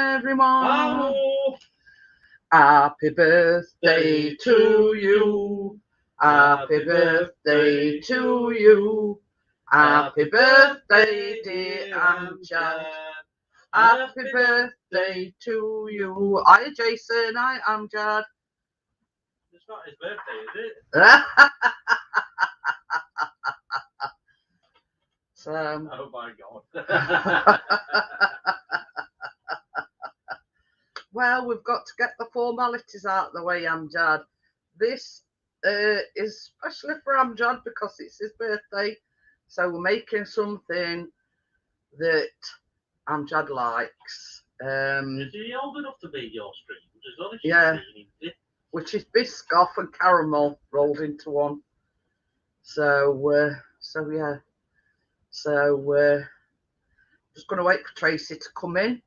everyone. Hello. Happy birthday to you. Happy birthday to you. Happy birthday, dear Amjad. Happy birthday to you. Hi, Jason. Hi, Amjad. It's not his birthday, is it? So, oh my God. well, we've got to get the formalities out of the way, Amjad. This is especially for Amjad because it's his birthday. So we're making something that Amjad likes. Is he old enough to be your stream? Yeah, which is Biscoff and caramel rolled into one. So yeah. So just going to wait for Tracy to come in.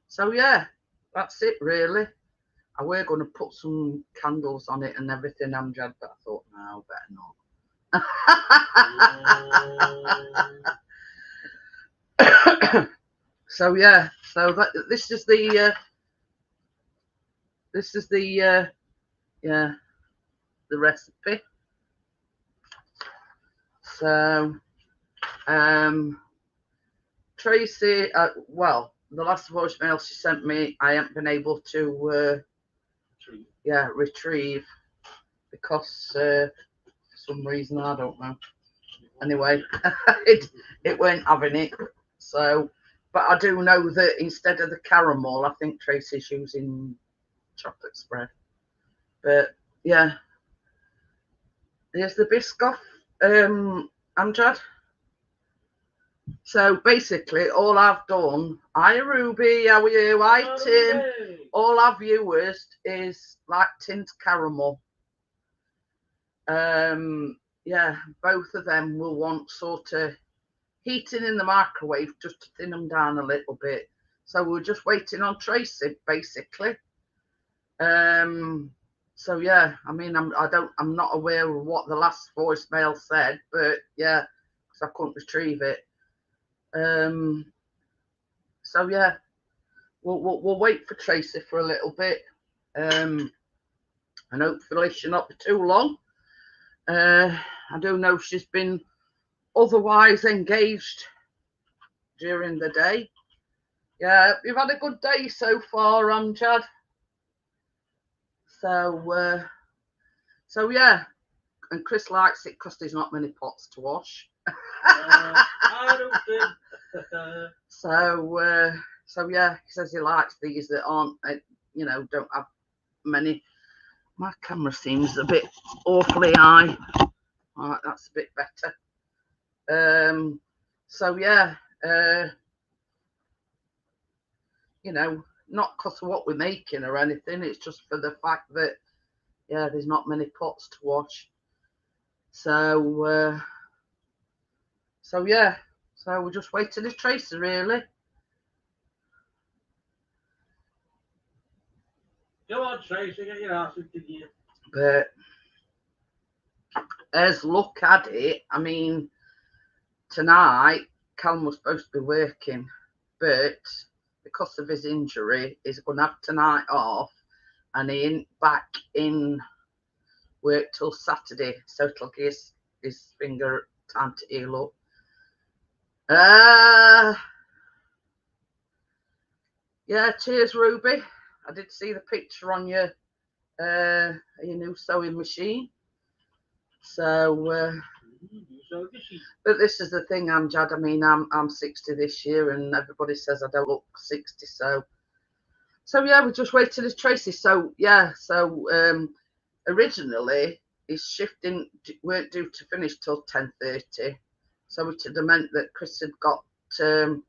So yeah, that's it really. I were going to put some candles on it and everything, Amjad, but I thought, no, better not. So yeah, so this is the yeah, the recipe. So Tracy, well, the last voicemail she sent me, I haven't been able to retrieve because for some reason I don't know. Anyway, it weren't having it. So, but I do know that instead of the caramel, I think Tracy's using chocolate spread. But yeah, here's the Biscoff Amjad. So basically, all I've done, hi Ruby, how are you? Hi Tim. All our viewers is like tint caramel. Yeah, both of them will want sort of heating in the microwave just to thin them down a little bit. So we're just waiting on Tracy, basically. So yeah, I mean, I'm not aware of what the last voicemail said, but yeah, because I couldn't retrieve it. So yeah, we'll wait for Tracy for a little bit, and hopefully she'll not be too long. I do know she's been otherwise engaged during the day. Yeah, you've had a good day so far, Amjad. So yeah, and Chris likes it because there's not many pots to wash. I don't think. So yeah, he says he likes these that aren't, don't have many. My camera seems a bit awfully high. All right, that's a bit better. So yeah, not because of what we're making or anything. It's just for the fact that, yeah, there's not many pots to wash. So yeah, so we're just waiting for Tracy really. Go on, Tracy, get your ass into gear. But as look at it, I mean, tonight Callum was supposed to be working, but because of his injury, he's going to have tonight off, and he ain't back in work till Saturday, so it'll give his finger time to heal up. Yeah, cheers, Ruby. I did see the picture on your new sewing machine. So, but this is the thing, Amjad. I mean, I'm 60 this year, and everybody says I don't look 60. So yeah, we're just waiting for Tracy. So yeah, originally his shift weren't due to finish till 10:30, so it had meant that Chris had got to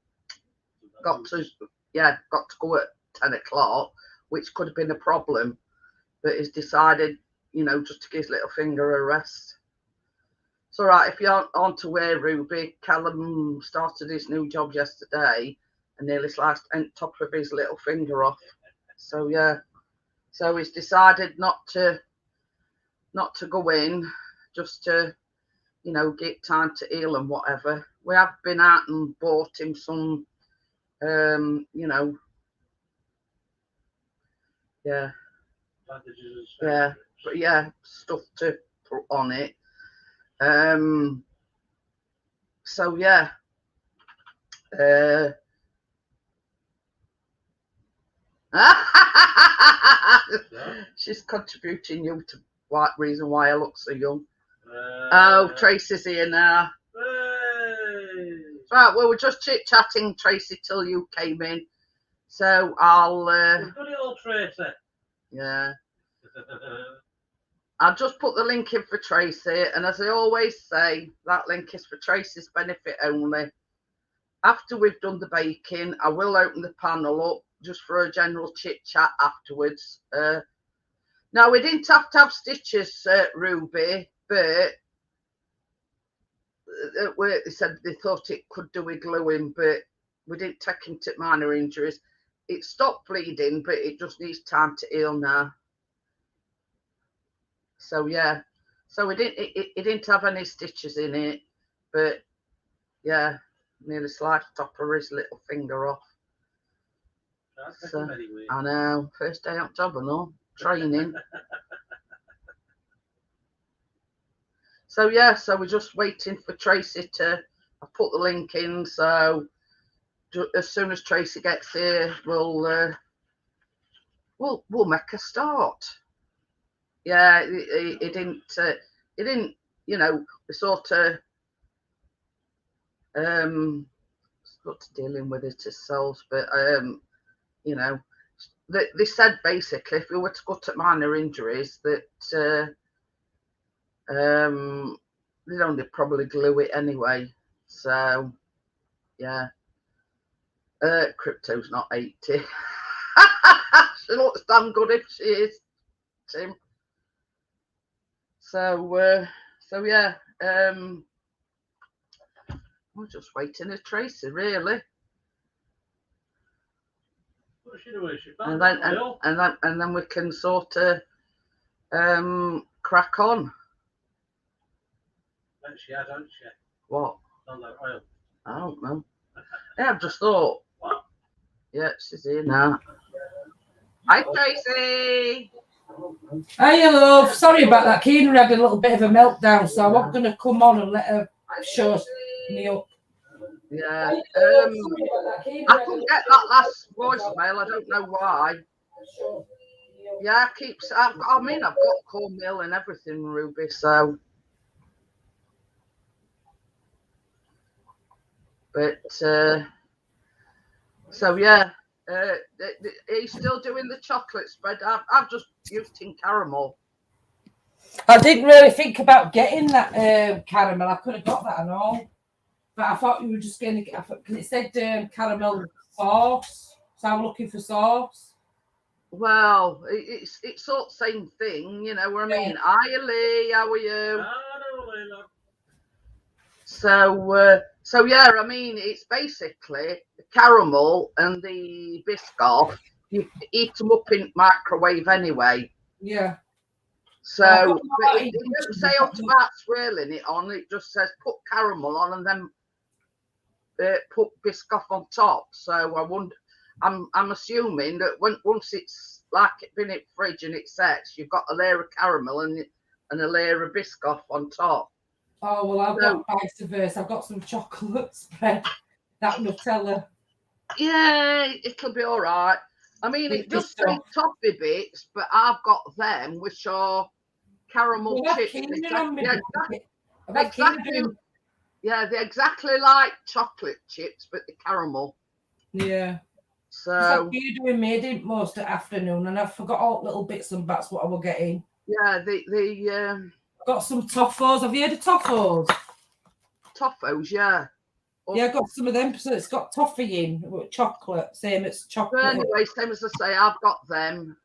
go at 10 o'clock, which could have been a problem, but he's decided, just to give his little finger a rest. It's all right if you aren't aware, Ruby. Callum started his new job yesterday and nearly sliced the top of his little finger off. So yeah, so he's decided not to go in, just to you know, get time to heal and whatever. We have been out and bought him some, you know, yeah, yeah, but yeah, stuff to put on it. So yeah, she's contributing you to what reason why I look so young. Oh, Tracy's here now. Right, well, we're just chit chatting, Tracy, till you came in. So I'll. Good old Tracy. Yeah. I'll just put the link in for Tracy, and as I always say, that link is for Tracy's benefit only. After we've done the baking, I will open the panel up just for a general chit chat afterwards. Now, we didn't have to have stitches, Ruby, but they said they thought it could do with gluing, but we didn't take into minor injuries. It stopped bleeding, but it just needs time to heal now. So yeah, so it didn't have any stitches in it, but yeah, nearly sliced top of his little finger off. So, I know, first day on job and all, training. So yeah, so we're just waiting for Tracy to. I put the link in, so as soon as Tracy gets here, we'll make a start. Yeah, it didn't, you know, we sort of dealing with it ourselves, but you know, they said basically if we were to cut at minor injuries that they'd only probably glue it anyway. So yeah, Crypto's not 80. She looks damn good if she is, Tim. So yeah, we're just waiting for Tracy, really. And then we can sort of crack on. She had, hasn't she? What? On that oil. I don't know. Yeah, I've just thought. What? Yeah, she's here now. Hi, Tracy. Hiya, love. Sorry about that. Keenan had a little bit of a meltdown, so I wasn't going to come on and let her show me up. Yeah. I couldn't get that last voicemail. I don't know why. Yeah, I mean, I've got cornmeal and everything, Ruby, so. But, so yeah. Are you still doing the chocolate spread? I've just used tin caramel. I didn't really think about getting that caramel. I could have got that and all. But I thought you were just going to get, because it said caramel sauce. So I'm looking for sauce. Well, it's sort of same thing, you know what I mean? Hi, Lee, how are you? So yeah, I mean, it's basically the caramel and the Biscoff. You eat them up in microwave anyway. Yeah. So it doesn't say how to start swirling it on. It just says put caramel on and then put Biscoff on top. So I'm assuming that once it's like it's been in the fridge and it sets, you've got a layer of caramel and a layer of Biscoff on top. Oh, well, I've got vice versa. I've got some chocolate spread, that Nutella. Yeah, it'll be all right. I mean, it does say toffee bits, but I've got them, which are caramel chips. Yeah, they're exactly like chocolate chips, but the caramel. Yeah. So you doing made it most of the afternoon, and I forgot all little bits and bats what I was getting. Yeah, got some toffos. Have you heard of toffos? Toffos, yeah. Yeah, I got some of them. So it's got toffee in with chocolate. Same as chocolate. But anyway, same as I say, I've got them.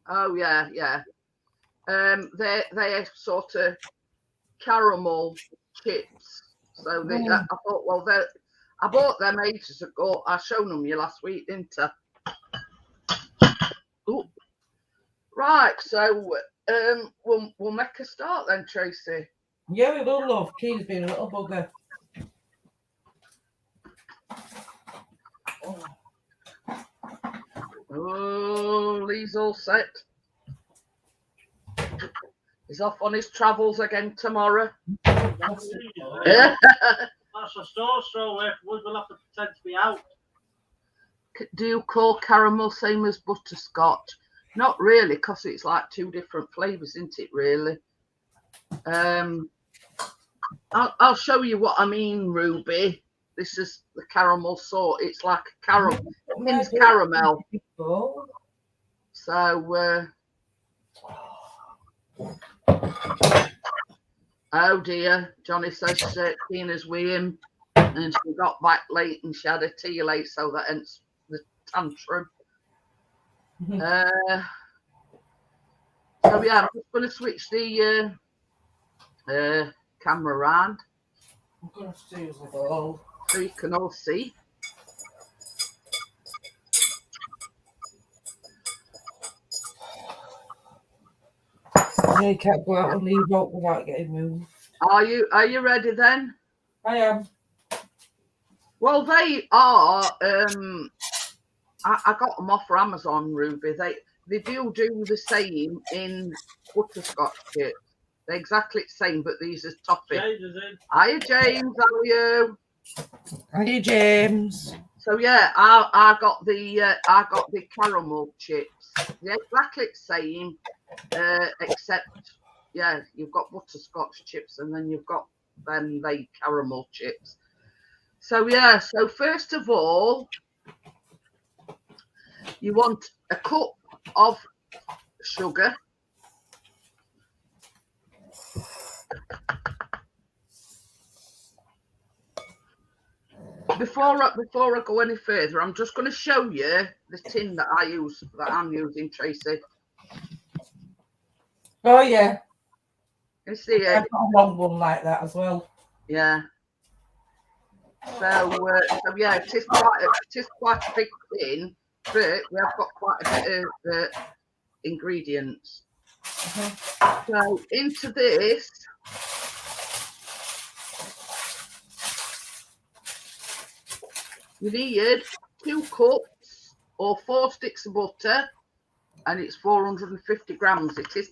Oh yeah. They're sort of caramel chips. So I thought, well, I bought them ages ago. I showed them you last week, didn't I? Ooh. Right, so we'll make a start then, Tracy. Yeah, we will love. Keen's been a little bugger. Oh, Lee's all set. He's off on his travels again tomorrow. That's Yeah. a store's throw away. We'll have to pretend to be out. Do you call caramel same as butterscotch? Not really, because it's like two different flavours, isn't it, really? I'll show you what I mean, Ruby. This is the caramel sort. It's like a caramel, it's caramel. So, oh dear, Johnny says Tina's with him, and she got back late and she had a tea late, so that ends the tantrum. So yeah, I'm just going to switch the camera around. I'm going to use it all. So you can all see. You can't go out and leave out without getting moved. Are you ready then? I am. Well, they are. I got them off for Amazon, Ruby. They do the same in butterscotch chips. They're exactly the same, but these are toffee. James is in. Hiya, James. How are you? Hiya, James. So yeah, I got the caramel chips. They're exactly the same, except yeah, you've got butterscotch chips and then you've got they caramel chips. So yeah, so first of all, you want a cup of sugar. Before I go any further, I'm just going to show you the tin that I'm using, Tracy. Oh yeah. You see it? I've got a long one like that as well. Yeah. So yeah, it is quite a big tin, but we have got quite a bit of ingredients. So into this, you need 2 cups or 4 sticks of butter, and it's 450 grams. It is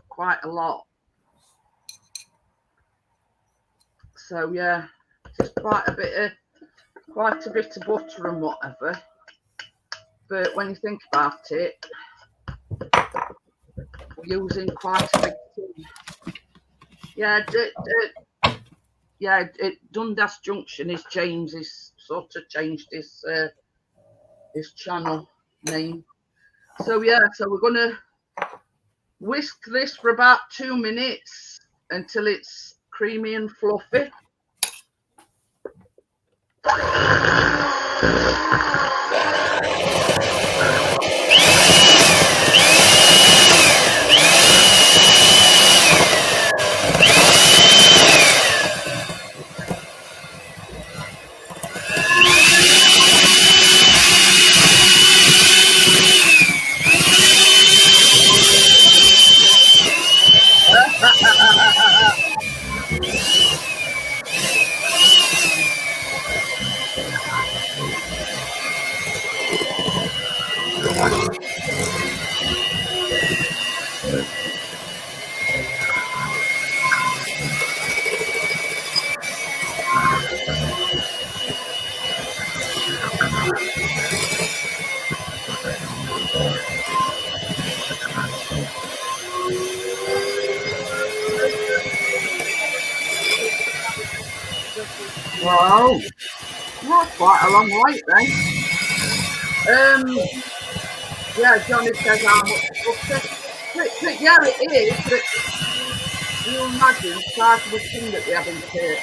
quite a lot. So yeah, just quite a bit of butter and whatever. But when you think about it, we're using quite a big tin. Yeah, Dundas Junction is James. He's sort of changed his channel name. So yeah, so we're gonna whisk this for about 2 minutes until it's creamy and fluffy. Wow, that's quite a long wait then. Yeah, Johnny says how much butter. But yeah, it is. But can you imagine the size of the tin that we have in here?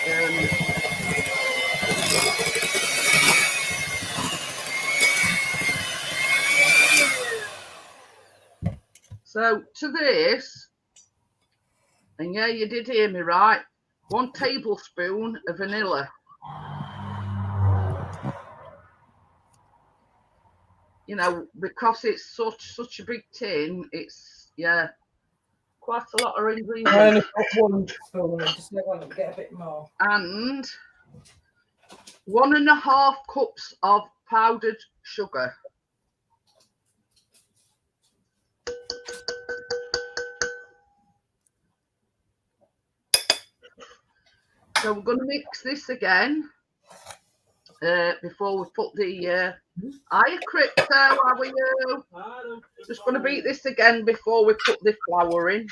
So to this, and yeah, you did hear me right. 1 tablespoon of vanilla. You know, because it's such a big tin, it's yeah. quite a lot of I ingredients. only put 1 spoon. Just want to get a bit more. And 1.5 cups of powdered sugar. So we're going to mix this again before we put the hiya crypto, how are you? Just going to beat this again before we put the flour in.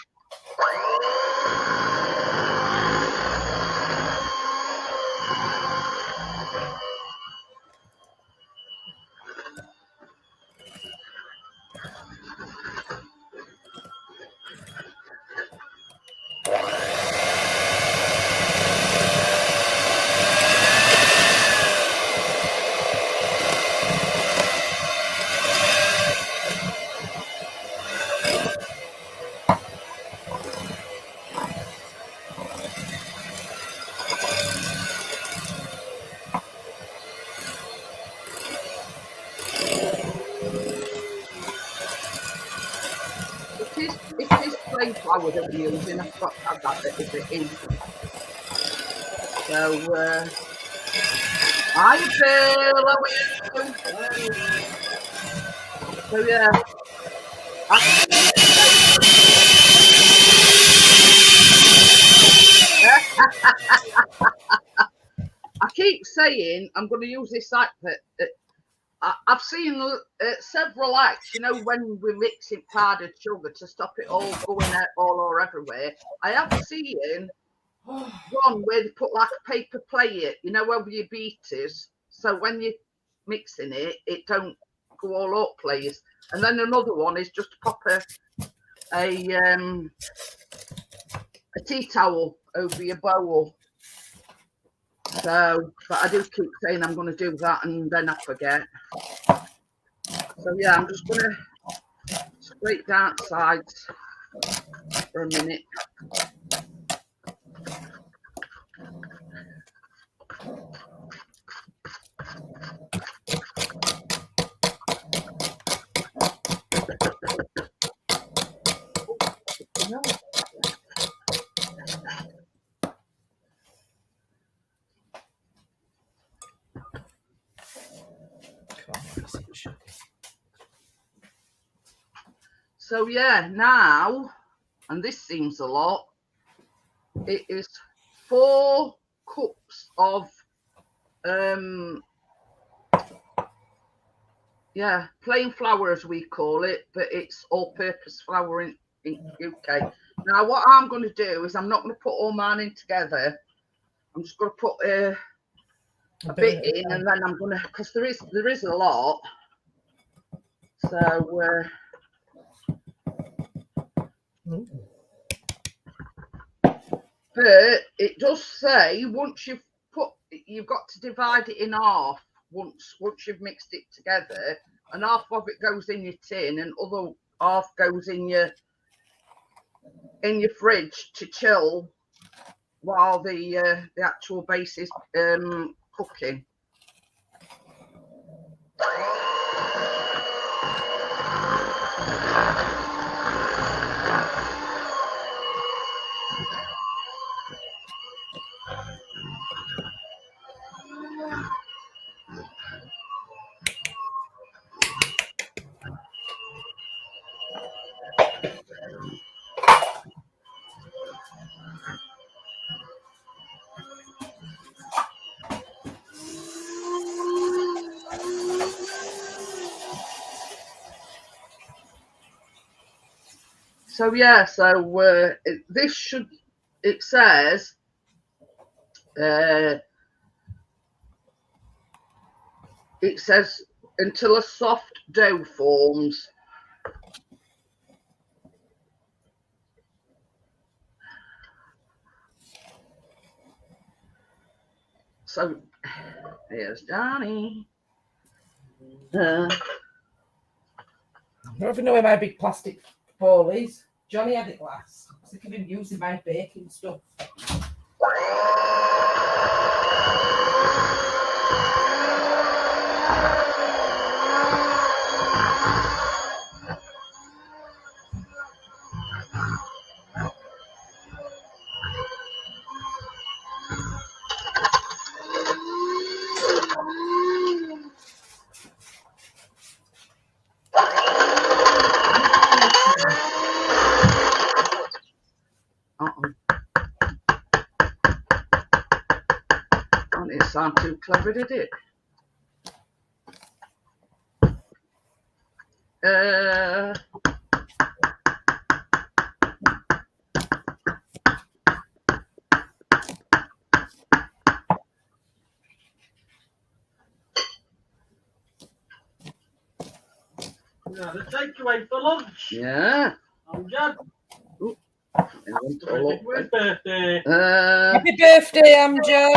It is plain flour that we're using. I've got to add that little bit in. So, hi Bill, how are you? So yeah, I keep saying I'm going to use this app, but I've seen several acts, you know, when we're mixing powdered sugar to stop it all going out all or everywhere. I have seen one where they put like a paper plate, you know, over your beaters, so when you're mixing it, it don't go all up, please. And then another one is just pop a tea towel over your bowl. So, but I do keep saying I'm going to do that, and then I forget. So yeah, I'm just going to scrape down sides for a minute. So yeah, now, and this seems a lot, it is 4 cups of plain flour as we call it, but it's all-purpose flour in UK. Now what I'm going to do is I'm not going to put all mine in together. I'm just going to put a bit in, and then I'm going to, because there is a lot. So but it does say once you've got to divide it in half once you've mixed it together, and half of it goes in your tin and other half goes in your fridge to chill while the actual base is cooking. So yeah, so this should, it says until a soft dough forms. So here's Johnny. I don't even know where my big plastic bowl is. Johnny had it last. I'm sick of him using my baking stuff. sound too clever, did it? Yeah, the takeaway for lunch. Yeah. Amjad. Where's birthday? Happy birthday, Amjad.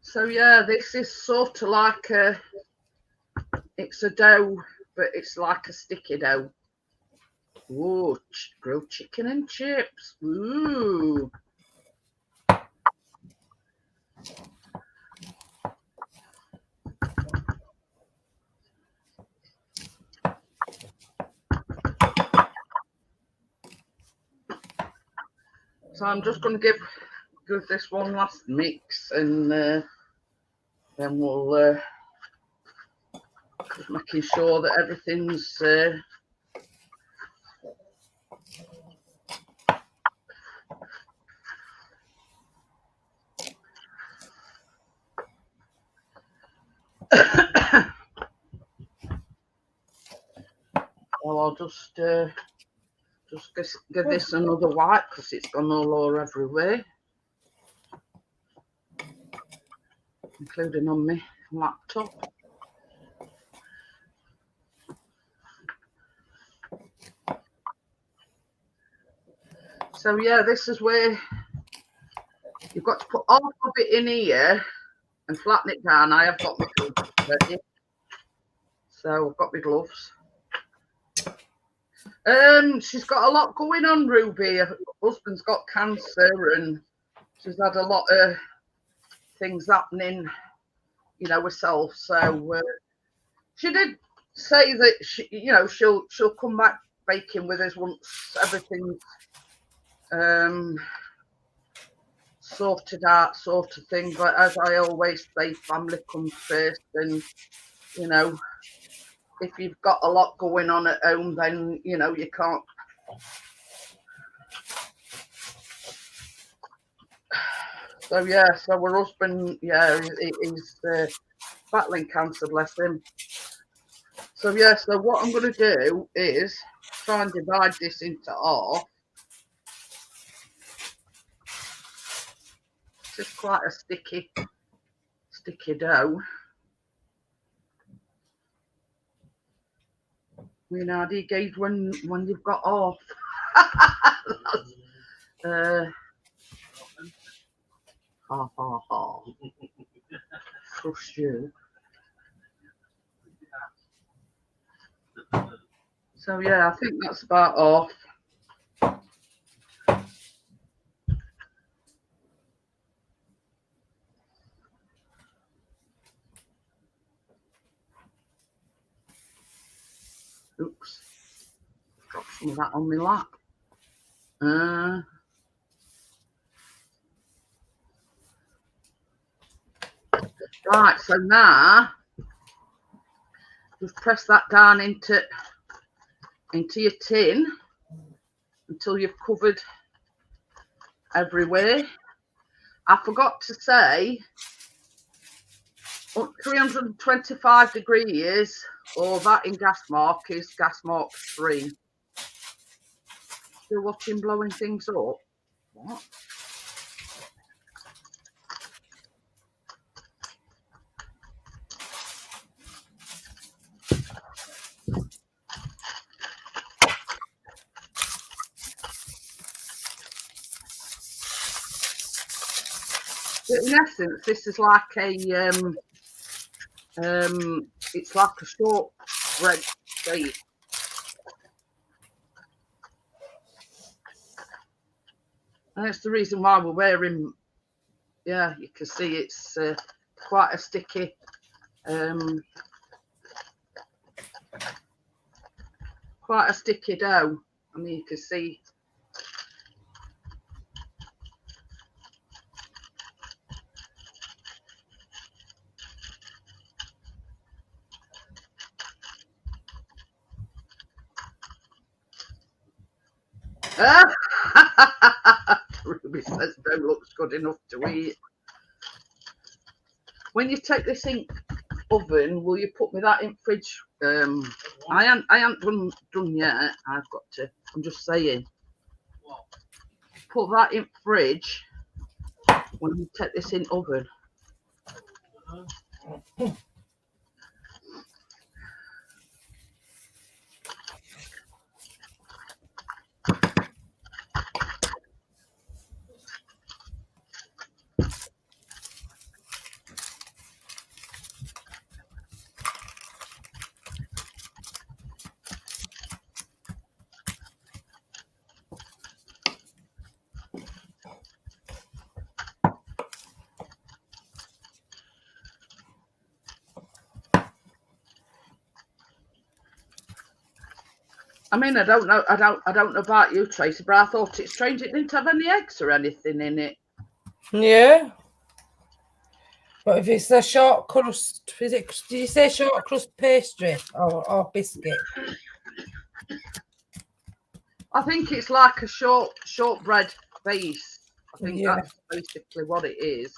So yeah, this is sort of like it's a dough, but it's like a sticky dough. Ooh, grilled chicken and chips. Ooh. So I'm just going to give this one last mix, and then we'll just making sure that everything's well, I'll just give this another wipe because it's gone all over everywhere, including on my laptop. So yeah, this is where you've got to put half of it in here and flatten it down. I have got my gloves ready. So I've got my gloves. She's got a lot going on, Ruby. Her husband's got cancer and she's had a lot of things happening, you know, herself. So she did say that she, you know, she'll come back baking with us once everything's sorted out, sort of thing. But as I always say, family comes first, and you know, if you've got a lot going on at home, then you know you can't. So yeah, so her husband, yeah, he's battling cancer, bless him. So yeah, so what I'm going to do is try and divide this into half. It's just quite a sticky dough. You know, do you gauge when you've got off? Ha ha ha. Trust you. So yeah, I think that's about off. Oops. Dropped some of that on my lap. Right, so now just press that down into your tin until you've covered everywhere. I forgot to say 325 degrees, or that in gas mark is gas mark 3. Still watching blowing things up? What? But in essence, this is like a it's like a short bread base. And that's the reason why we're wearing. Yeah, you can see it's quite a sticky. Quite a sticky dough. I mean, you can see. Ruby says dough looks good enough to eat. When you take this in oven, will you put me that in fridge? I ain't done yet. I've got to. I'm just saying. Put that in fridge when you take this in oven. I mean, I don't know about you, Tracy, but I thought it's strange it didn't have any eggs or anything in it. Yeah. But if it's a short crust, did you say short crust pastry or biscuit? I think it's like a shortbread base. I think that's basically what it is.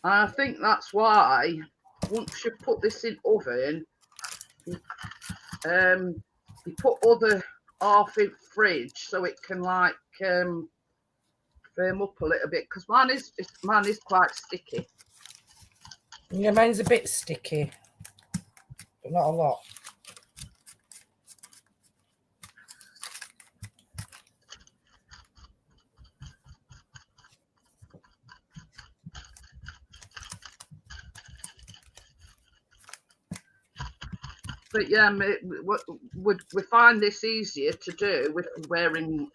I think that's why once you put this in oven, you put other half in fridge so it can like firm up a little bit, because mine is quite sticky. Yeah, mine's a bit sticky, but not a lot. But yeah, we find this easier to do with wearing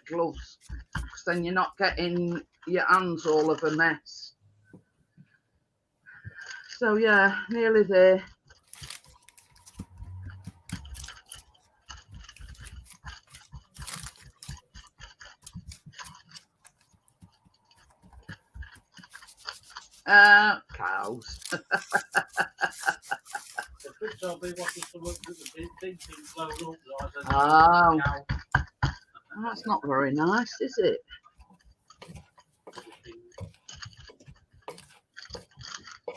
gloves, because then you're not getting your hands all of a mess. So yeah, nearly there. Cows. Oh, that's not very nice, is it?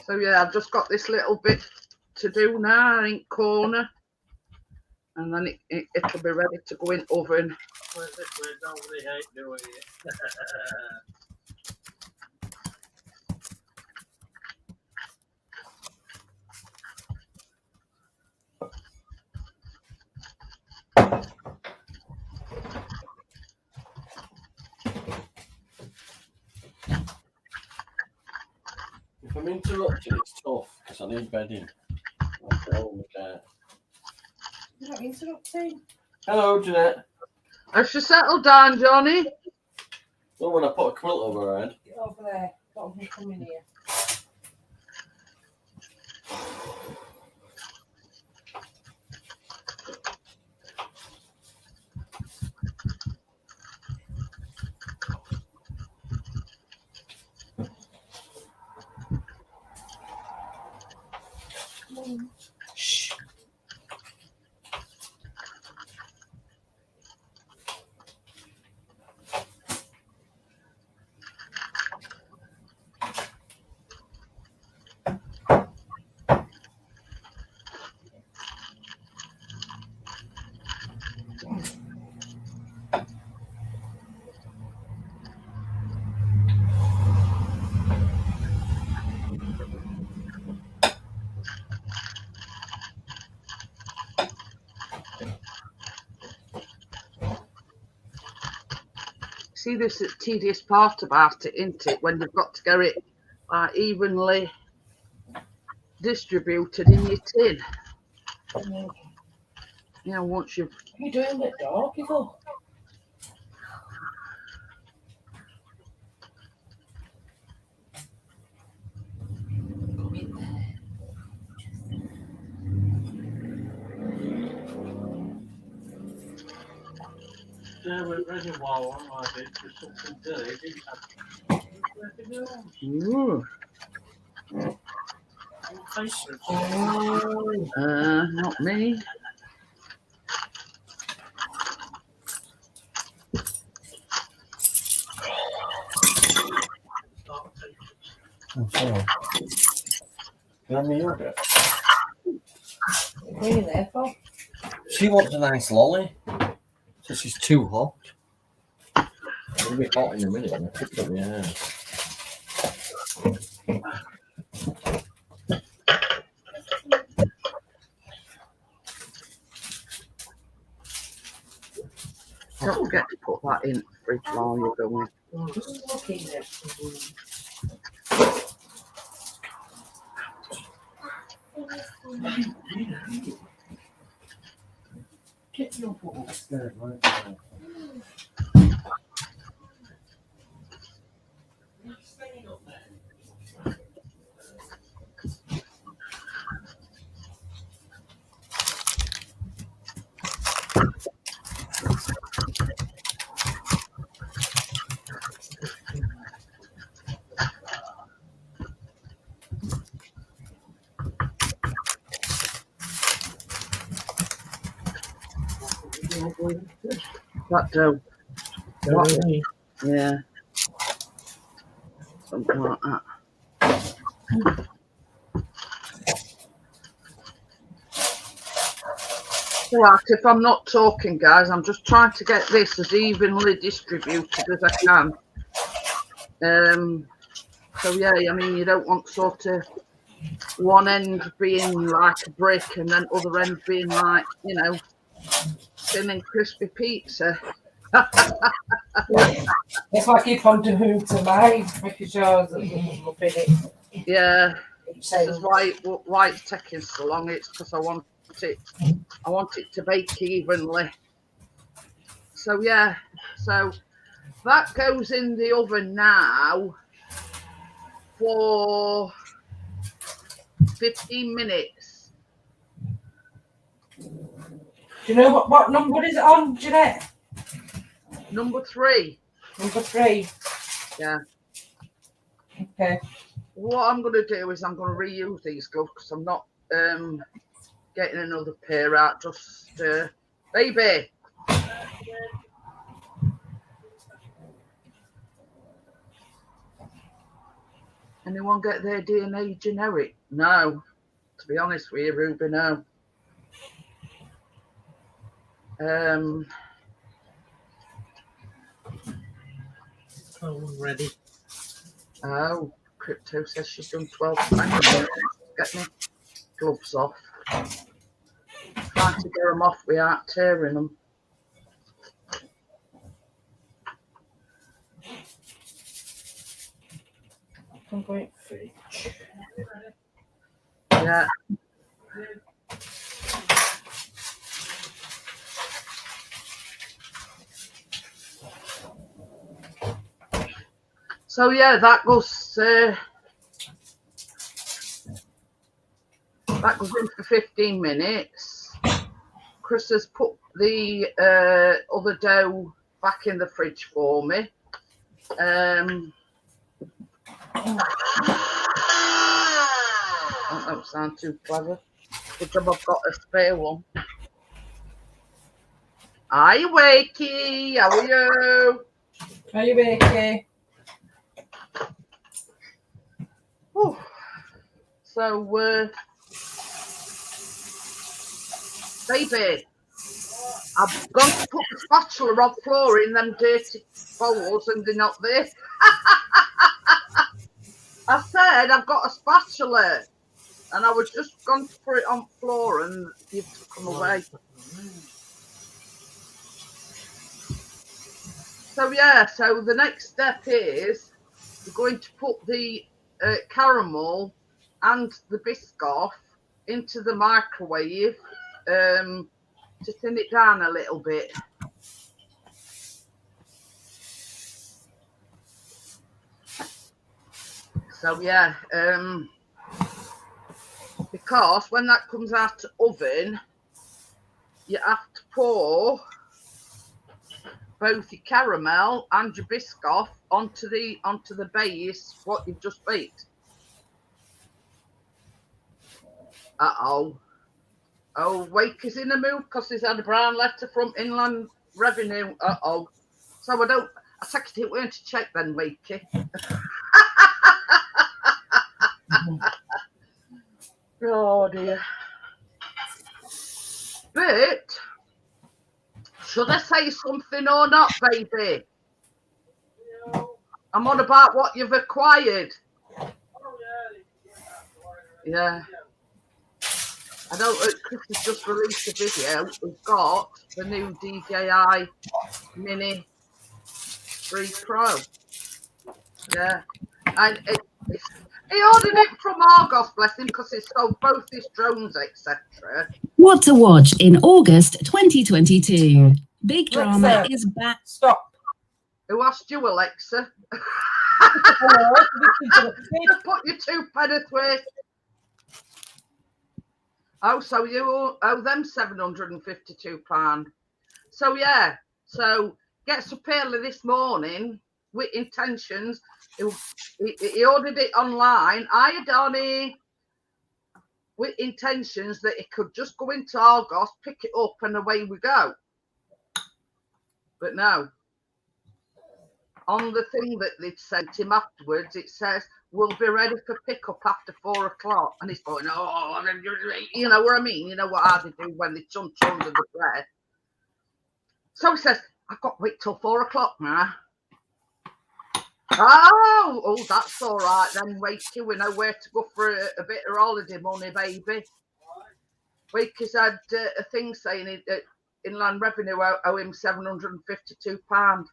So yeah, I've just got this little bit to do now in corner, and then it'll be ready to go in oven. If I'm interrupted, it's tough because I need bedding. You're not interrupting. Hello, Jeanette. Has she settled down, Johnny? Well, when I put a quilt over her head. Get over there. Don't want to come in here. Shh. See, this is the tedious part about it, isn't it? When you've got to get it evenly distributed in your tin. You know, once you've... What are you doing with dog, Evil? There with reservoir on I did for something dirty. Ooh. Not me. Oh, sorry. Can I have my yogurt? What are you there for? She wants a nice lolly. So she's too hot. It'll be hot in a minute when I cook it up my ass. Don't forget to put that in the fridge while you're going. Just looking at Get your bottle upstairs right now. That dough. Yeah. Something like that. Right, if I'm not talking, guys, I'm just trying to get this as evenly distributed as I can. So yeah, I mean, you don't want sort of one end being like a brick and then other end being like, you know, thin and crispy pizza. That's why I keep on doing to mine, making sure that there's up in it. Yeah, Each that's side. why it's taking so long. It's because I want it to bake evenly. So yeah, so that goes in the oven now for 15 minutes. Do you know what number is it on, Jeanette? Number 3. Number 3. Yeah. Okay. What I'm going to do is I'm going to reuse these gloves because I'm not getting another pair out. Just, baby. Anyone get their DNA generic? No. To be honest with you, Ruby, no. Ready. Oh, Crypto says she's done 12 seconds. Get me gloves off. Trying to get them off without tearing them. I'm going fridge. Yeah. So yeah, that goes in for 15 minutes. Chris has put the other dough back in the fridge for me. I don't sound too clever. Good job I've got a spare one. Are you wakey? How are you? Are you okay? Whew. So, baby, I've gone to put the spatula on the floor in them dirty bowls and they're not there. I said I've got a spatula and I was just going to put it on the floor and you've took them away. So yeah, so the next step is we're going to put the caramel and the Biscoff into the microwave to thin it down a little bit. So yeah, because when that comes out of the oven, you have to pour both your caramel and your Biscoff onto the base what you've just baked. Oh, Wake is in the mood because he's had a brown letter from Inland Revenue. So I texted it weren't to check then, Wakey. Oh dear. But should I say something or not, baby? I'm on about what you've acquired. Yeah. I know Chris has just released a video. We've got the new DJI Mini 3 Pro. Yeah. And he ordered it from Argos, bless him, because he sold both his drones, etc. What to watch in August 2022. Big drama Alexa, is back. Stop. Who asked you, Alexa? Hello. Put your £2 worth. Oh, so you owe them £752. So yeah, so gets up early this morning with intentions. He ordered it online. I had on it with intentions that he could just go into Argos, pick it up, and away we go. But no. On the thing that they'd sent him afterwards, it says, we'll be ready for pickup after 4 o'clock. And he's going, oh, you know what I mean? You know what they do when they chunch under the bread. So he says, I've got to wait till 4 o'clock now. Oh, that's all right then, Wakey. We know where to go for a bit of holiday money, baby. Wakey's had a thing saying that Inland Revenue owe him £752.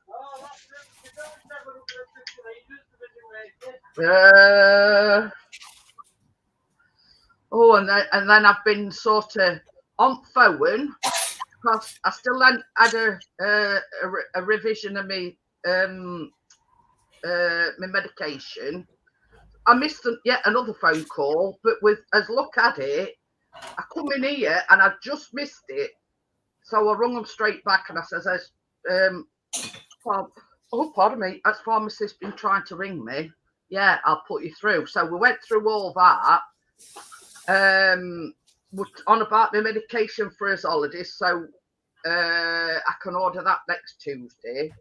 And then I've been sort of on phone because I still had a revision of my medication. I missed yet another phone call, but with as look at it, I come in here and I just missed it. So I rung them straight back and I says, pardon me, as pharmacist's been trying to ring me. Yeah, I'll put you through. So we went through all that. We're on about the medication for his holidays, so I can order that next Tuesday.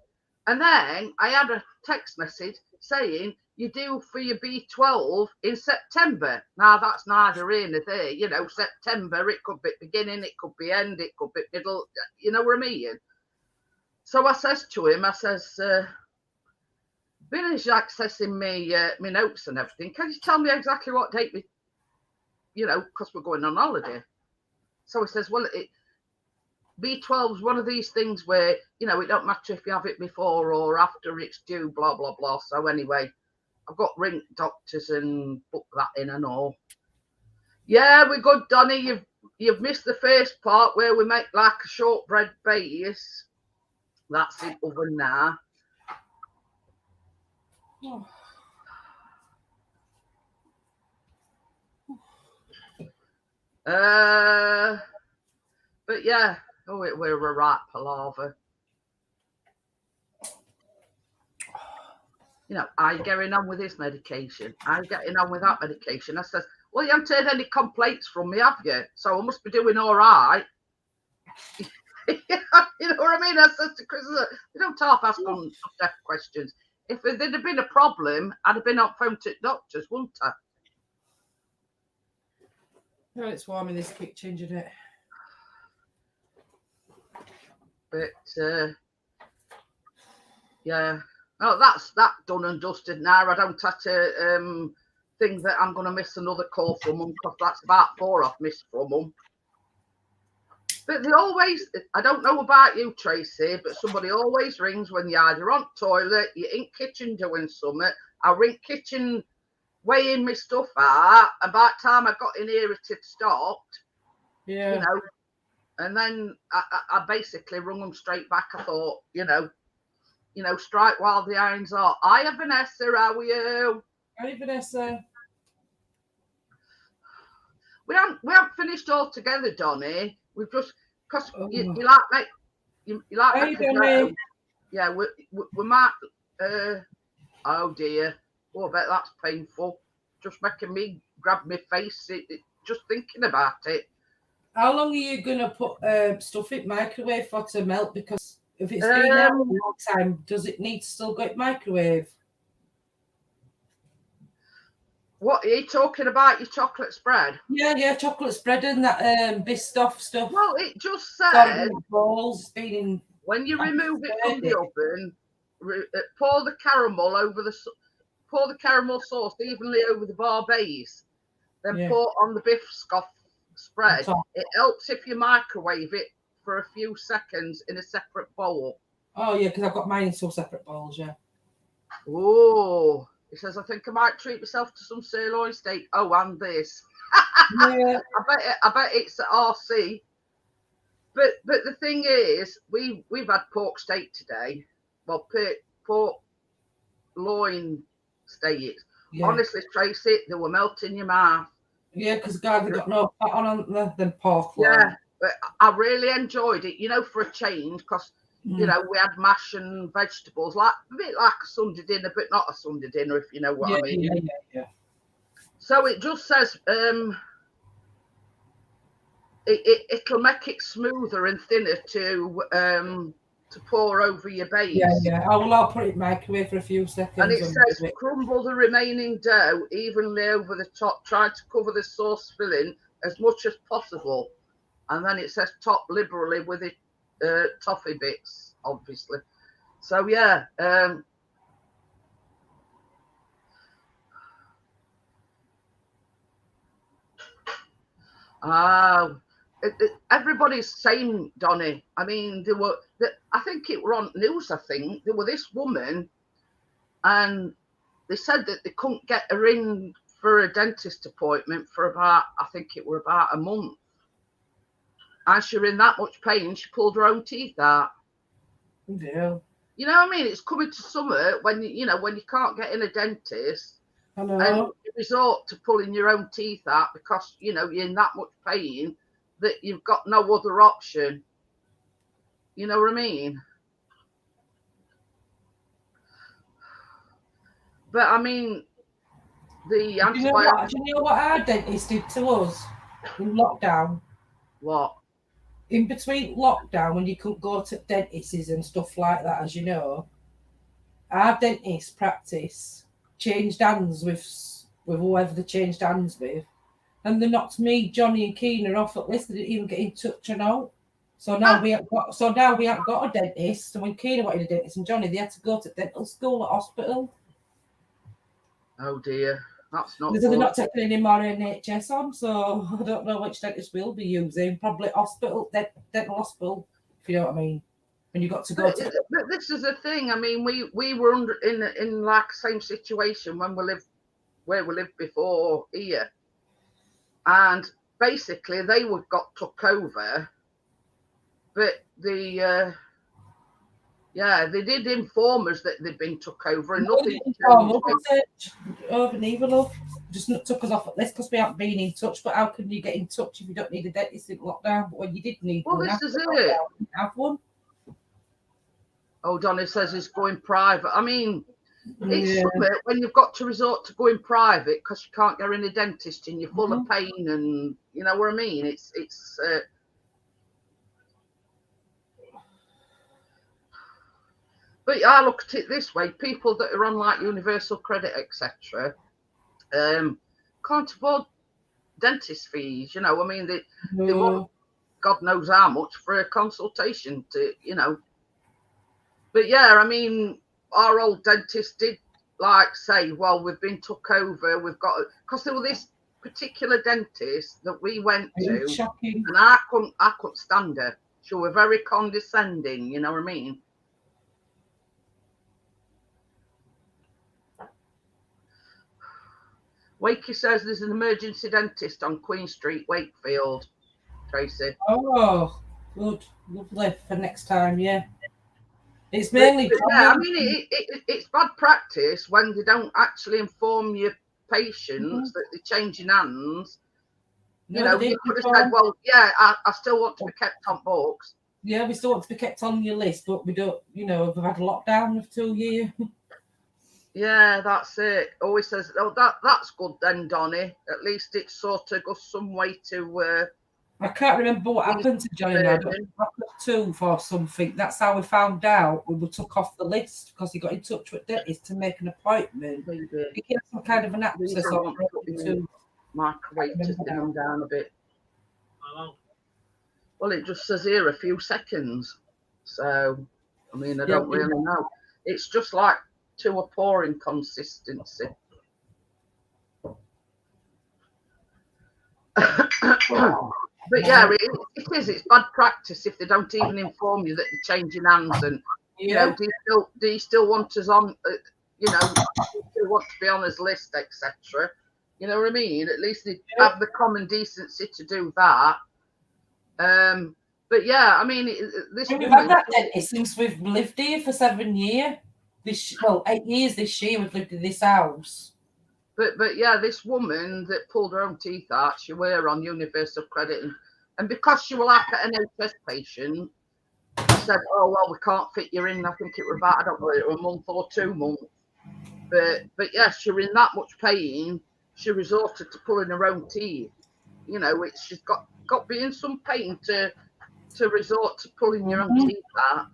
And then I had a text message saying you do for your B12 in September. Now that's neither here nor there. You know, September, it could be beginning, it could be end, it could be middle. You know what I mean? So I says to him, finish accessing me notes and everything. Can you tell me exactly what date we, because we're going on holiday. So he says, well, B12 is one of these things where, it don't matter if you have it before or after it's due, blah, blah, blah. So anyway, I've got ring doctors and book that in and all. Yeah, we're good, Donny. You've missed the first part where we make like a shortbread base. That's in oven now. Oh. But yeah, we're a right palaver. I'm getting on with this medication. I'm getting on with that medication. I says, well, you haven't heard any complaints from me, have you? So I must be doing all right. You know what I mean? I said to Chris, they don't half ask on deaf questions. If there'd have been a problem, I'd have been on phone to doctors, wouldn't I? No, it's warm in this kitchen, isn't it? But yeah. Oh, that's that done and dusted now. I don't have to think that I'm going to miss another call from them because that's about 4 I've missed from them. But they always, I don't know about you, Tracy, but somebody always rings when you're either on toilet, you're in kitchen doing something. I ring kitchen weighing my stuff out, and by the time I got in here, it had stopped. Yeah. You know, and then I basically rung them straight back. I thought, you know, strike while the iron's hot. Hiya, Vanessa, how are you? Hi, Vanessa. We haven't finished all together, Donny. We've just, because you Oh. like you like Hi, make a Donny. go. Yeah, we might. Oh dear. Oh, I bet that's painful. Just making me grab my face. Just thinking about it. How long are you gonna put stuff in microwave for to melt? Because if it's been out a long time, does it need to still go in microwave? What are you talking about? Your chocolate spread? Yeah, chocolate spread and that Biscoff stuff. Well, it just Sorry, says balls been in. when you remove it from the oven, pour the caramel sauce evenly over the bar base, then pour on the Biscoff spread. It helps if you microwave it for a few seconds in a separate bowl. Oh yeah, because I've got mine in two separate bowls. Yeah. Oh, he says I think I might treat myself to some sirloin steak. Oh, and this. Yeah. I bet it's at RC. But the thing is, we've had pork steak today. Well, pork loin steaks. Yeah. Honestly, Tracy, they were melting your mouth. Yeah, because guys, they got no fat on them pork loin. Yeah, but I really enjoyed it. You know, for a change, because you know we had mash and vegetables, like a bit like a Sunday dinner, but not a Sunday dinner, if you know what I mean. Yeah. So it just says it'll make it smoother and thinner to pour over your base. Yeah. I'll put it in microwave for a few seconds. And it says crumble the remaining dough evenly over the top. Try to cover the sauce filling as much as possible. And then it says top liberally with it toffee bits, obviously. So yeah. Everybody's saying, Donny. I mean, I think it were on news. I think there were this woman, and they said that they couldn't get her in for a dentist appointment for about, I think it were about a month. And she was in that much pain, she pulled her own teeth out. Yeah. You know what I mean? It's coming to summer when when you can't get in a dentist. I know. And you resort to pulling your own teeth out because you're in that much pain that you've got no other option. You know what I mean? But I mean, the antibiotics. Do you know what our dentist did to us in lockdown? What? In between lockdown, when you couldn't go to dentists and stuff like that, as you know, our dentist practice changed hands with whoever they changed hands with, and they knocked me, Johnny, and Keena off at list. They didn't even get in touch and all. So now we haven't got a dentist. So when Keena wanted a dentist and Johnny, they had to go to dental school at hospital. Oh dear, that's not. Because they're not taking any more NHS on, so I don't know which dentist we'll be using. Probably dental hospital, if you know what I mean. When you got to go to. But this is the thing. I mean, we were in like the same situation when where we lived before here, and basically they got took over, but they did inform us that they'd been took over and nothing. Just took us off at this because we haven't been in touch. But how can you get in touch if you don't need a dentist in lockdown? But when you did need one, this is it. Have one. Oh, Donny says he's going private. I mean, it's something when you've got to resort to going private because you can't get in a dentist and you're full of pain, and you know what I mean. It's. But I look at it this way: people that are on like universal credit, etc., can't afford dentist fees. You know, I mean, they want God knows how much for a consultation to, But yeah, I mean, our old dentist did like say, well, we've been took over. We've got, because there were these particular dentist that we went to, It's shocking. and I couldn't stand her. She was very condescending, you know what I mean? Wakey says there's an emergency dentist on Queen Street, Wakefield, Tracy. Oh, good. Lovely for next time, yeah. It's mainly... But yeah, I mean, it's bad practice when they don't actually inform your patients that they're changing hands. You know, you could have said, well, yeah, I still want to be kept on books. Yeah, we still want to be kept on your list, but we don't, you know, we've had a lockdown of 2 years. Yeah, that's it. Always says, oh, that's good then, Donny. At least it sort of goes some way to... I can't remember what happened to Johnny and I. Tooth or something. That's how we found out we were took off the list because he got in touch with dentist to make an appointment. He had some kind of an abscess or tooth. Microwave to dim them down a bit. Well, it just says here a few seconds. So, I mean, I don't really know. It's just like to a pouring consistency. But yeah, it is. It's bad practice if they don't even inform you that they're changing hands. And you know, do you still want us on? You know, do you still want to be on his list, etc. You know what I mean? At least they have the common decency to do that. But yeah, I mean, this. We've had that dentist since we've lived here for 7 years. 8 years this year we've lived in this house. But yeah, this woman that pulled her own teeth out, she were on universal credit, and because she was like an NHS patient, she said, "Oh well, we can't fit you in." I think it was about, I don't know, it was a month or 2 months. But yeah, she was in that much pain, she resorted to pulling her own teeth. You know, she's got to be in some pain to resort to pulling your own teeth out.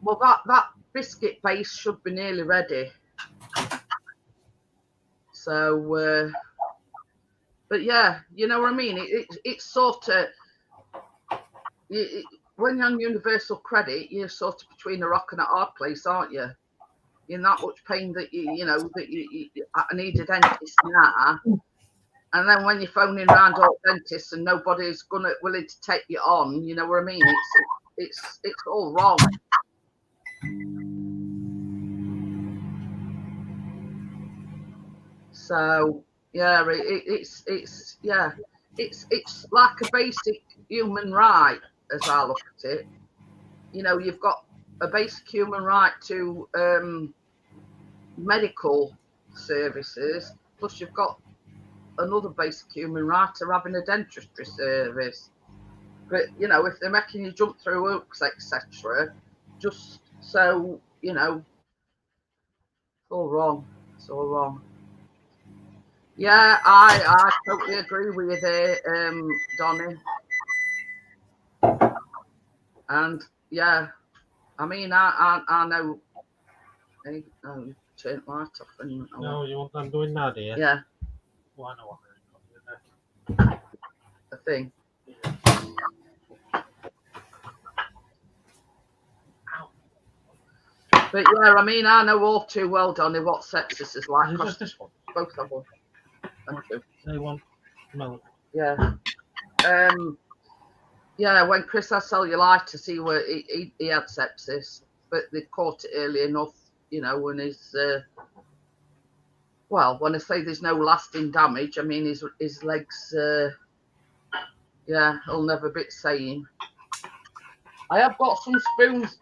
Well, that biscuit base should be nearly ready. So, but yeah, you know what I mean? It's sort of, when you're on universal credit, you're sort of between a rock and a hard place, aren't you? You're in that much pain that you know that you I need a dentist now. And then when you're phoning around all dentists and nobody's willing to take you on, you know what I mean? It's all wrong. So yeah, it's like a basic human right, as I look at it. You know, you've got a basic human right to medical services, plus you've got another basic human right to having a dentistry service. But you know, if they're making you jump through hoops, etc., just so you know, it's all wrong. It's all wrong. Yeah, I totally agree with you there, Donny. And yeah, I mean, I know. Hey, turn light off and. No, you want them doing that, dear? Yeah. Well, I know what The thing. But yeah, I mean, I know all too well, Donny, what sepsis is like. Is it just this one? Both of them. Thank you. They want milk. Yeah. Yeah, when Chris had cellulitis, he had sepsis, but they caught it early enough, you know, when his well, when I say there's no lasting damage, I mean his legs yeah, he'll never be the same. I have got some spoons.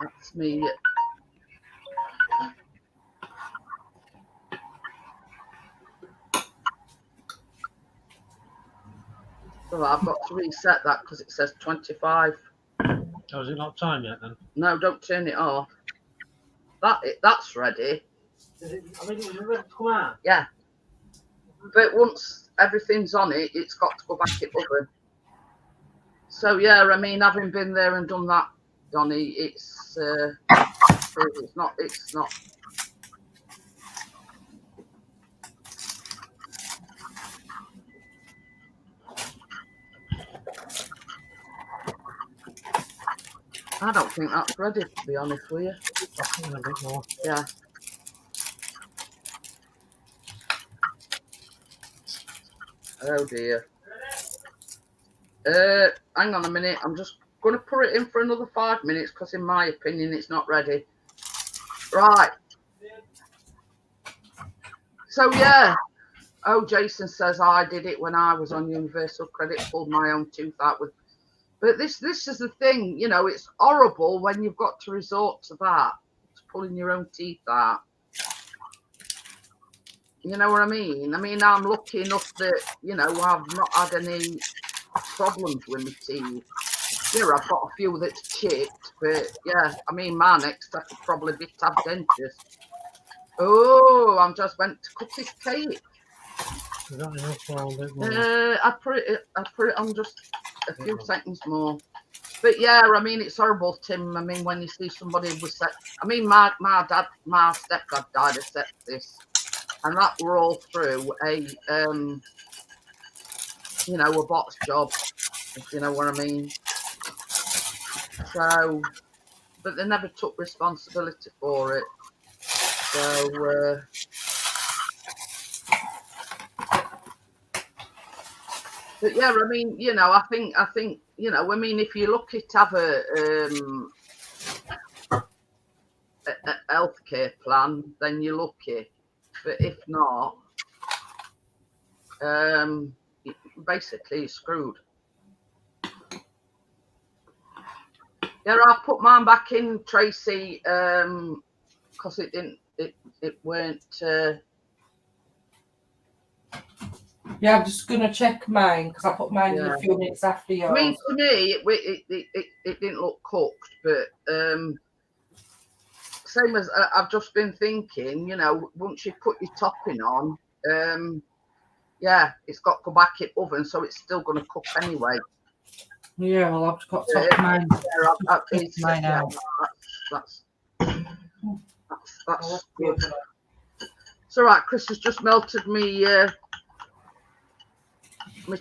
That's me. So I've got to reset that because it says 25. Oh, is it not time yet then? No, don't turn it off. That's ready. Is it, I mean, is it ready to come out? Yeah. But once everything's on it, it's got to go back in oven. So yeah, I mean, having been there and done that, Donny, it's not. I don't think that's ready, to be honest with you. Soften a bit more. Yeah. Oh dear. Hang on a minute. I'm just going to put it in for another 5 minutes because, in my opinion, it's not ready. Right. So yeah. Oh, Jason says I did it when I was on Universal Credit. Pulled my own tooth out with. But this is the thing. You know, it's horrible when you've got to resort to that, to pulling your own teeth out. You know what I mean? I mean, I'm lucky enough that, you know, I've not had any problems with my teeth. Yeah, I've got a few that's chipped, but yeah, I mean, my next step would probably be to have dentist. Oh, I'm just went to cut his cake. Is that enough for a bit more? I put it on just a few seconds more. But yeah, I mean, it's horrible, Tim. I mean, when you see somebody with I mean, my stepdad died of sepsis. And that were all through a, you know, a box job, if you know what I mean. So, but they never took responsibility for it. So, but yeah, I mean, you know, I think, you know, I mean, if you're lucky to have a healthcare plan, then you're lucky. But if not, basically you're screwed. Yeah, I put mine back in, Tracy, because it didn't, it weren't. Yeah, I'm just gonna check mine because I put mine in a few minutes after yours. I mean, to me, it didn't look cooked, but same as I've just been thinking, you know, once you put your topping on, yeah, it's got to go back in oven, so it's still going to cook anyway. Yeah, well, I've got to top mine. It's mine out. That's good. It's all right. Chris has just melted me.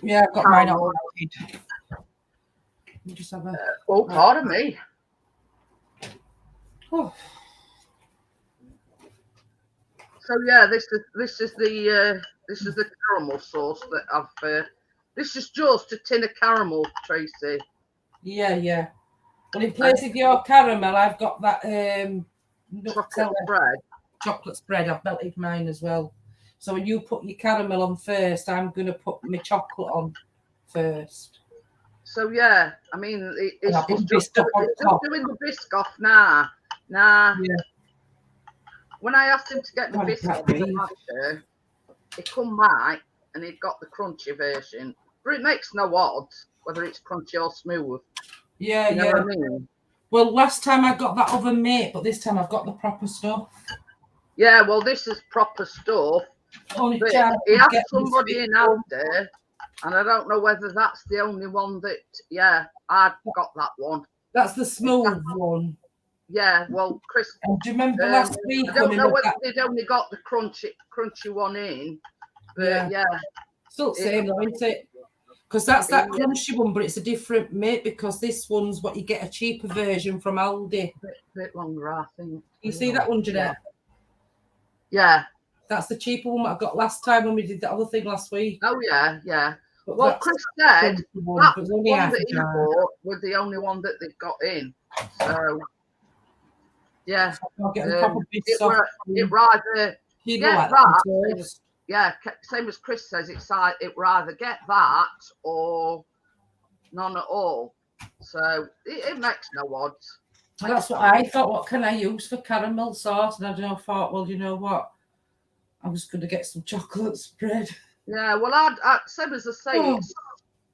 Yeah, I've got mine all melted. You just have a. Oh, pardon me. Oh. So yeah, this is the caramel sauce that I've. This is just a tin of caramel, Tracy. Yeah. Well, in place of your caramel, I've got that chocolate spread. I've melted mine as well. So when you put your caramel on first, I'm going to put my chocolate on first. So yeah, I mean, it's just doing the Biscoff now. Yeah. When I asked him to get the Biscoff, he come back and he'd got the crunchy version. But it makes no odds whether it's crunchy or smooth. Yeah, you know what I mean? Well, last time I got that oven mate, but this time I've got the proper stuff. Yeah, well, this is proper stuff. Only but he had somebody in out there, and I don't know whether that's the only one that, yeah, I've got that one. That's the smooth one. Yeah, well, Chris. And do you remember last week? I don't know whether they'd only got the crunchy one in, but yeah. Still the same though, isn't it? Because that's that crunchy one, but it's a different mate because this one's what you get a cheaper version from Aldi. Bit longer, I think. You see that one, Jeanette? Yeah. That's the cheaper one that I got last time when we did the other thing last week. Oh, yeah. But well, Chris said that one that he bought was the only one that they've got in. So, yeah. It rather get that. Yeah, same as Chris says, it's like it rather get that or none at all. So it makes no odds. That's what I thought. What can I use for caramel sauce? And I thought, well, you know what? I was going to get some chocolate spread. Yeah, well, I'd same as I say, it's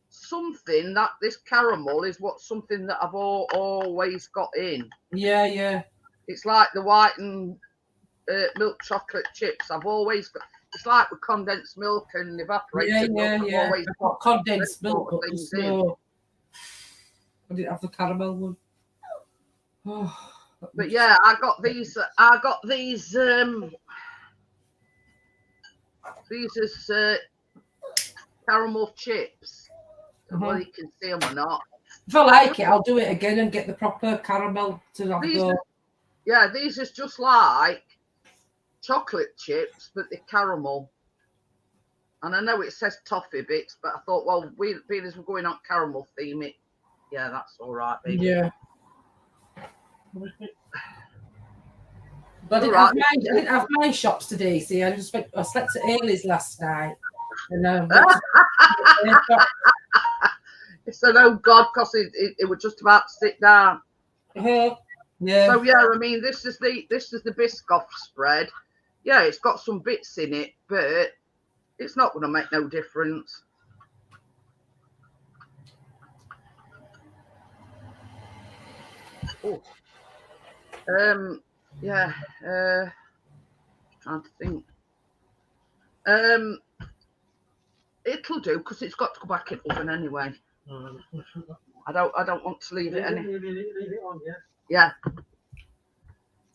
something that this caramel is something that I've always got in. Yeah. It's like the white and milk chocolate chips. I've always got. It's like with condensed milk and evaporated milk. I've always got condensed milk, but there's no. I didn't have the caramel one. Oh, but yeah, I got these. These is caramel chips. Whether you can see them or not. If I like it, I'll do it again and get the proper caramel to have go. Yeah, these is just like chocolate chips, but the caramel. And I know it says toffee bits, but I thought, well, being as we're going on caramel theme, yeah, that's all right, baby. Yeah. But I All didn't have my shops today. See, I slept at Ailey's last night, and It's an oh God, because it was just about to sit down. yeah. So yeah, I mean, this is the Biscoff spread. Yeah, it's got some bits in it, but it's not going to make no difference. Oh. Yeah. Trying to think. It'll do because it's got to go back in the oven anyway. I don't want to leave it any. Leave it on, yeah. Yeah.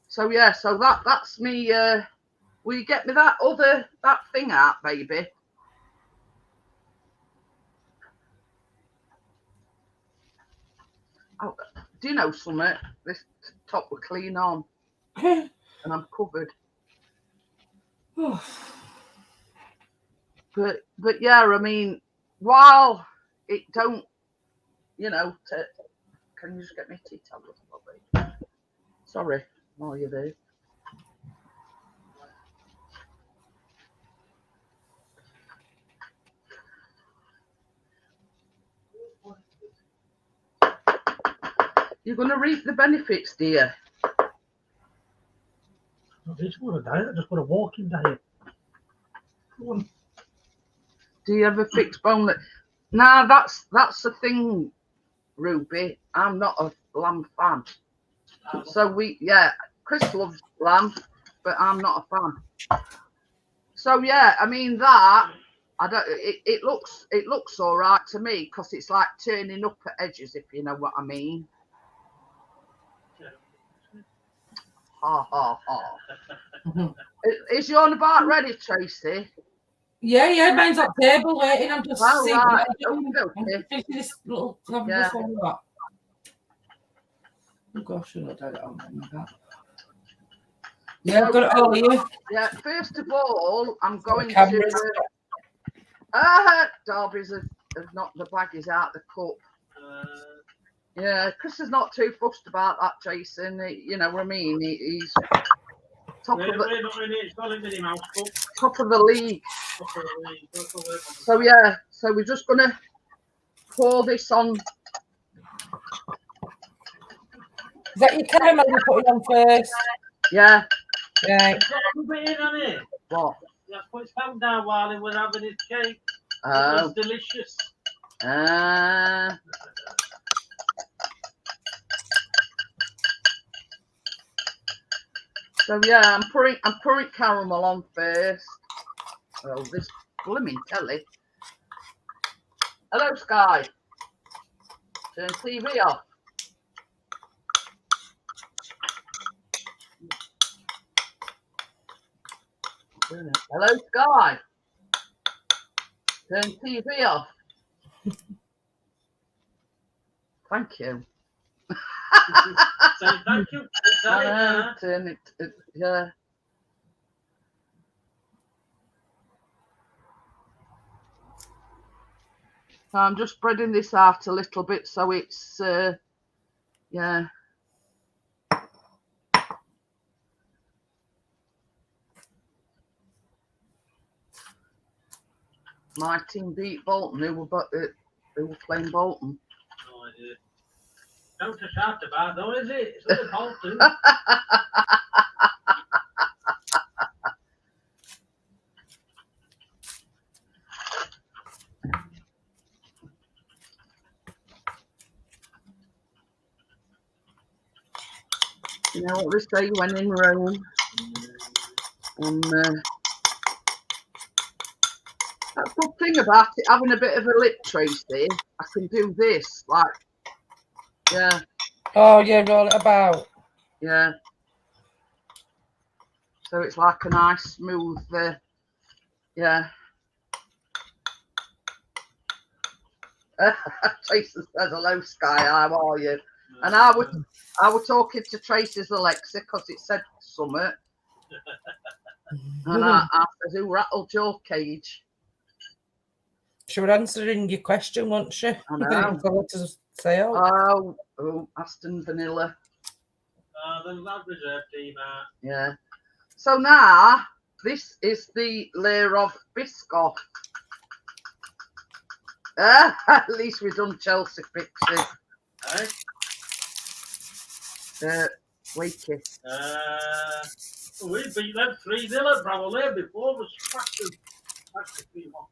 So yeah, so that's me. Will you get me that thing out, baby? Oh, do you know something? This top were clean on, and I'm covered. But yeah, I mean, while it don't, you know, can you just get me a tea tablet, Bobby? Sorry, while you're there. You're going to reap the benefits, dear. I just want a diet. I just want a walking diet. Go on. Do you have a fixed bone? Nah, that's the thing, Ruby. I'm not a lamb fan. So Chris loves lamb, but I'm not a fan. So yeah, I mean that I don't. It looks all right to me because it's like turning up at edges, if you know what I mean. Ha ha ha. Is your about ready, Tracy? Yeah, mine's on the table waiting. I'm just Oh, seeing. right. I'm Okay. finishing this little Yeah. before that. Oh gosh, I don't know that. Yeah, I've got it all here. Yeah, first of all, I'm going Cameras. to. Darby's have knocked the baggies out the cup. Yeah, Chris is not too fussed about that, Jason. You know what I mean? He's top of the league. So yeah, so we're just gonna pour this on. Is that your caramel you're putting on first? Yeah. Right. What? Let's put his hand down while he was having his cake. Oh. It was delicious. So yeah, I'm pouring caramel on first. Oh, this blooming telly. Hello, Sky. Turn TV off. Hello, Sky. Turn TV off. Thank you. Say thank you. Turn it. Yeah. So I'm just spreading this out a little bit so it's yeah. My team beat Bolton, who were playing Bolton. No idea. Don't to shout about though, is it? It's not Bolton. You know what they say when in Rome? And that's the thing about it, having a bit of a lip, Tracy. I can do this, like, yeah. Oh yeah, roll it about. Yeah. So it's like a nice smooth, yeah. Jason says, hello, Sky, how are you? And I was talking to Tracy's Alexa because it said summit. And I said, who rattled your cage? She was answering your question, wasn't she? I know. To say, oh. Aston Vanilla. Then that reserve team out. Yeah. So now, this is the layer of Biscoff. At least we've done Chelsea fixes. Wakey. We beat them 3-0 at Bramall Lane before. We smashed them. That's the 3-1.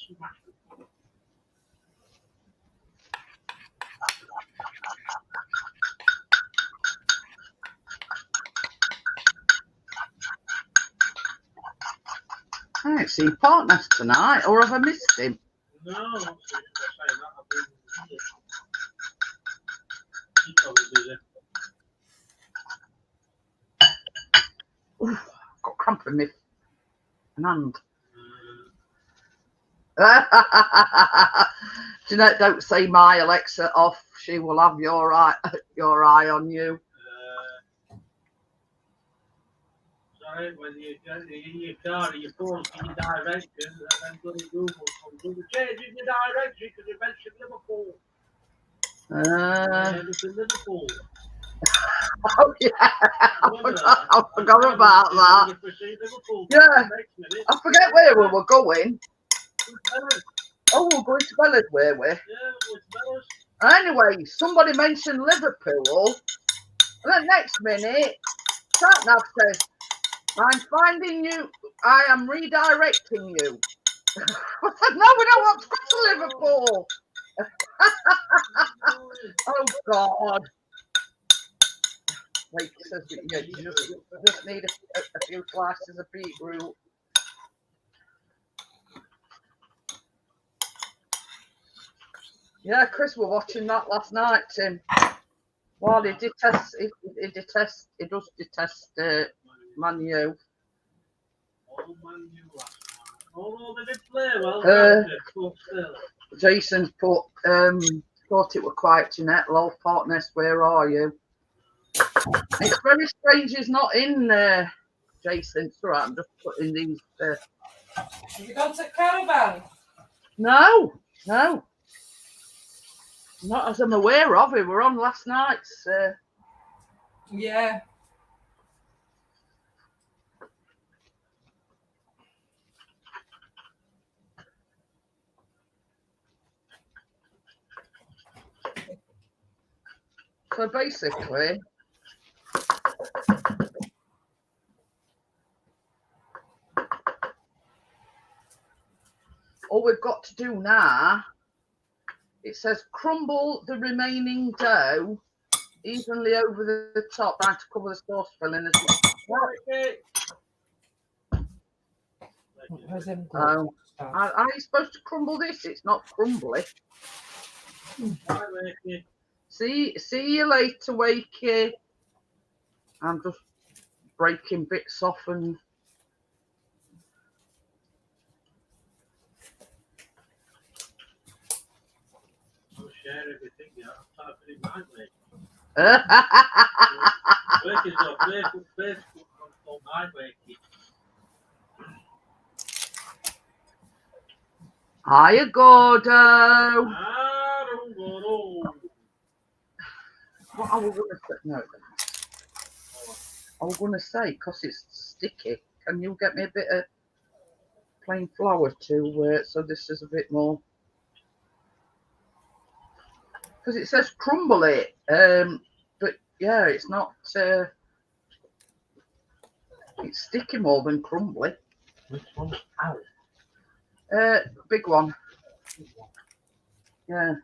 Smashed them. I ain't seen Partners tonight, or have I missed him? No, I'm not saying that. I've been busy. He's probably busy. Oof, I've got cramp in my hand. Jeanette, don't say my Alexa off. She will have your eye on you. Sorry, when you get in your car and your phone's in your direction, and then go to Google comes up, changing your direction because you mentioned Liverpool. It's in Liverpool. Oh yeah, I forgot about that. Yeah, I forget where we were going. Oh, we're going to Bellas, were we? Yeah, with Bellas. Anyway, somebody mentioned Liverpool, and then next minute, Satnav says, I'm finding you, I am redirecting you. I said, no, we don't want to go to Liverpool. Oh, God. Wait, it says, yeah, you just need a few slices of beetroot. Yeah, Chris were watching that last night, Tim. Well, he does detest Man U. Oh, Man U last night. Although they did play well, Jason's put, thought it were quiet, Jeanette. Lol, Partners, where are you? It's very strange he's not in there, Jason. It's all right, I'm just putting these. Have you gone to Caravan? No. Not as I'm aware of. We were on last night's. Yeah. So basically, all we've got to do now, it says crumble the remaining dough evenly over the top, trying to cover the sauce filling as well. Are you supposed to crumble this? It's not crumbly. See you later, Wakey. I'm just breaking bits off and. I'll share everything. Yeah, I'm typing in my way. On my way. Hiya, Gordo. I don't know. What I was going to say, no, I was going to say, because it's sticky, can you get me a bit of plain flour to, so this is a bit more, because it says crumble it, but yeah, it's not, it's sticky more than crumbly. Which one? Ow. Big one. Yeah.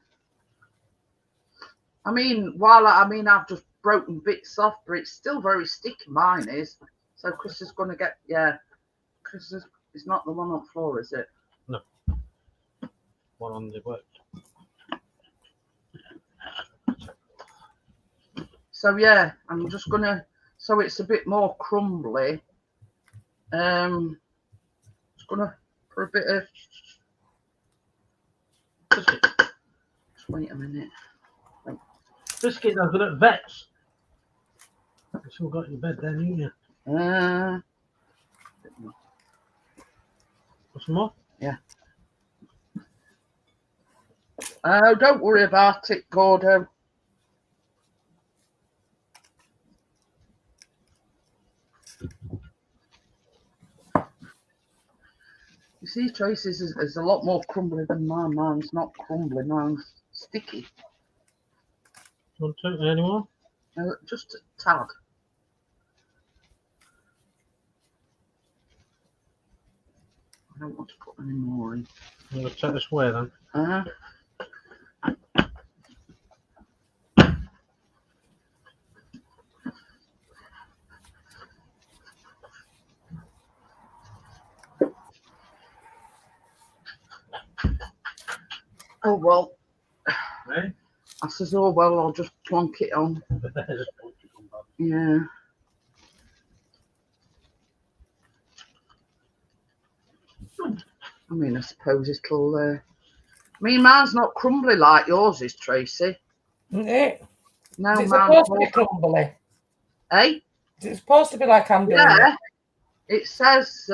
I mean, I've just broken bits off, but it's still very sticky. Mine is. So Chris is going to get, yeah. Chris is not the one on the floor, is it? No. One on the work. So yeah, I'm just going to, so it's a bit more crumbly. Just going to put a bit of, just wait a minute. Biscuit I've got at Vets. You still got your bed then, ain't you? What's more? Oh, don't worry about it, Gordo. You see, Tracy's is a lot more crumbly than mine. Mine's not crumbly, mine's sticky. Want to take any more? Just a tad. I don't want to put any more in. I'm going to take this away then. Oh, well. Eh? I says, oh, well, I'll just plonk it on. Yeah. I mean, I suppose it'll... I mean, mine's not crumbly like yours is, Tracy. Isn't it? No, Is it mine's supposed to be more... crumbly? Eh? Is it supposed to be like I'm doing Yeah. it? It says,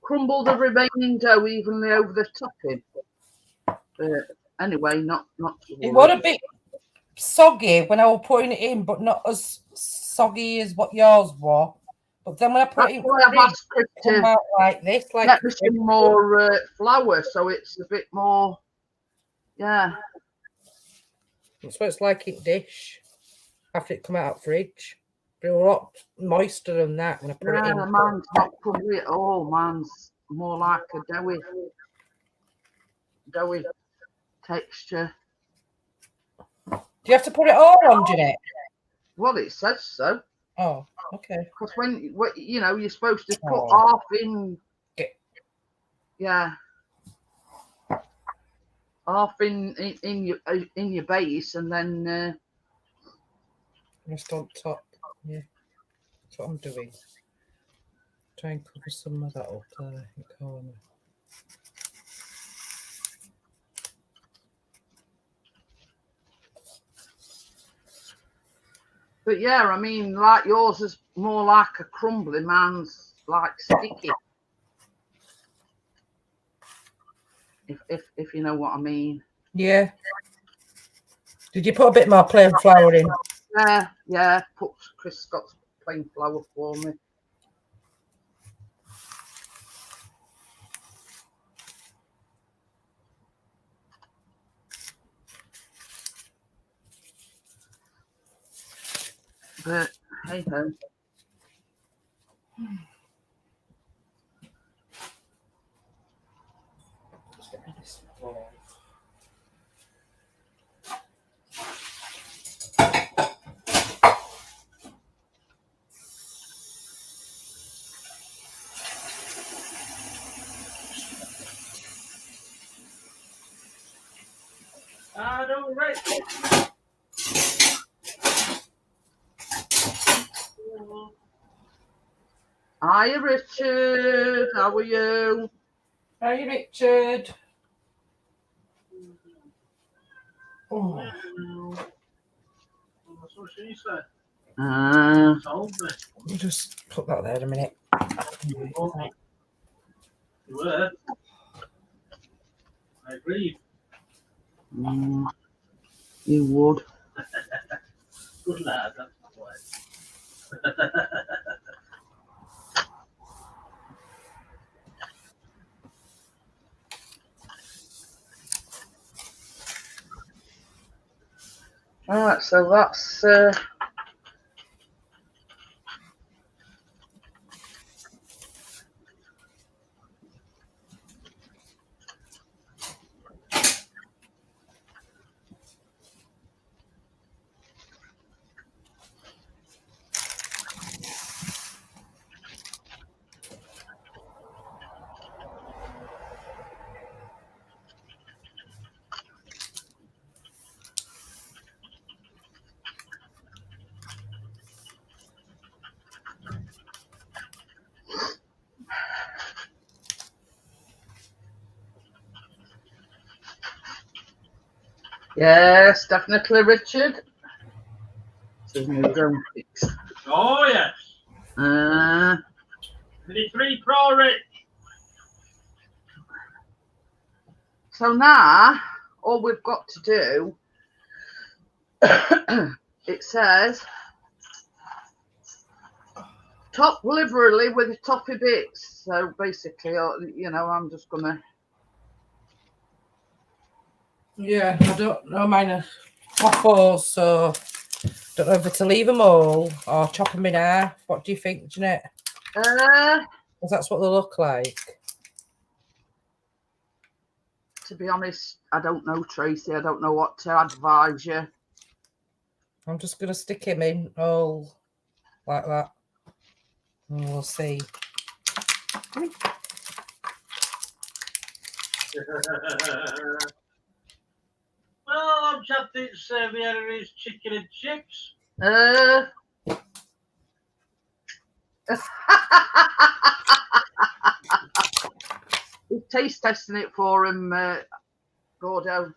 crumble the remaining dough evenly over the topping. But anyway, not to It worry. was a bit soggy when I was putting it in, but not as soggy as what yours was. But then when I put That's it in, why I've asked Chris it come to out like this, like get me some more flour, so it's a bit more, yeah. that's what it's like in dish after it come out of fridge. But it was a lot moister than that when I put it Yeah, in. mine's not crumbly at all. Mine's more like a doughy texture. Do you have to put it all on, Jeanette? Well, it says so. Oh, okay. Because when you know, you're supposed to put Oh. half in. Okay. Yeah. Half in your base, and then Just on top. Yeah, that's what I'm doing. Try and cover some of that up there in the corner. but yeah, I mean, like yours is more like a crumbly, mine's like sticky. If you know what I mean. Yeah. Did you put a bit more plain flour in? Yeah. Put Chris Scott's plain flour for me. But hey ho. I don't rate. Hi, Richard. How are you? Hi, Richard. Oh. That's what she said. Told me. You just put that there a minute. You were. I agreed. You would. Good lad, that's my wife. All right, so that's Yes, definitely, Richard. Says new drumsticks. Oh, yes. 3 Pro, Rich. So now, all we've got to do, it says, top liberally with toffee bits. So basically, you know, I'm just going to. Yeah, I don't know mine are waffles, so don't know whether to leave them all or chop them in half. What do you think, Jeanette? Because that's what they look like. To be honest, I don't know, Tracy. I don't know what to advise you. I'm just going to stick him in all like that. And we'll see. Well, I'm just serving his chicken and chips. He's taste testing it for him, Gordo.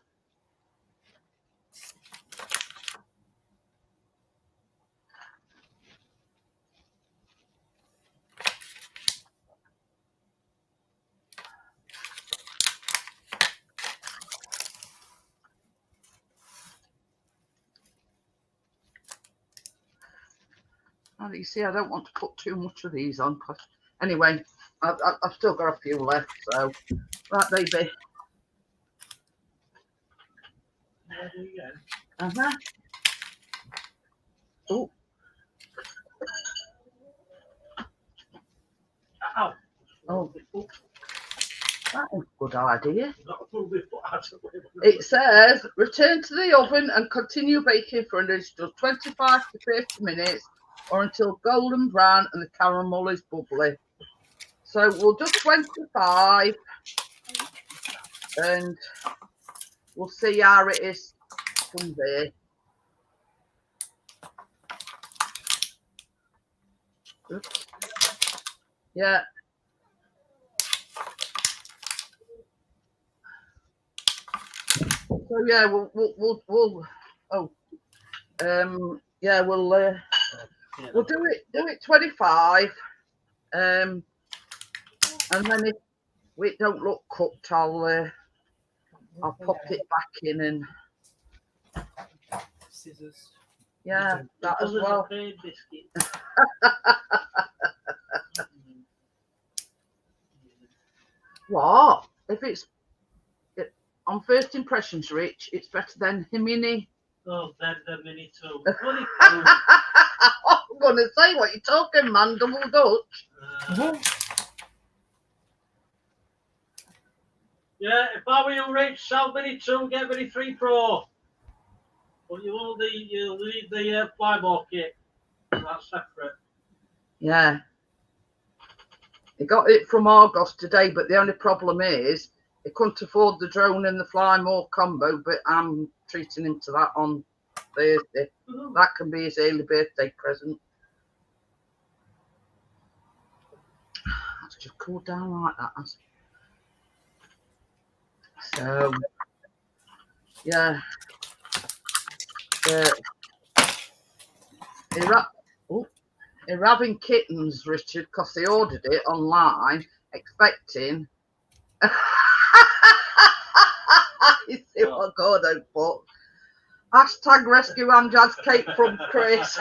And you see, I don't want to put too much of these on. Anyway, I've still got a few left, so right, baby. Oh. Ow. Oh. That was a good idea. It says, return to the oven and continue baking for an additional 25 to 30 minutes or until golden brown and the caramel is bubbly. So we'll do 25 and we'll see how it is from there. Oops. Yeah. So yeah, we'll do it 25, and then if it don't look cooked, I'll pop it back in and Scissors. Yeah, that as well. What? If it's on first impressions, Rich, it's better than Himini. Oh, better than Mini too. I'm gonna say what you're talking, man. Double Dutch. Yeah, if I were you, Rich, sell Mini 2, get Mini 3 Pro. But you'll need the Flyball kit. That's separate. Yeah. He got it from Argos today, but the only problem is he couldn't afford the drone and the fly more combo, but I'm treating him to that on Thursday. That can be his early birthday present. Let's just cool down like that. So, yeah. They're having kittens, Richard, because they ordered it online, expecting. You see what Gordo put? Hashtag rescue Amjads cake from Chris.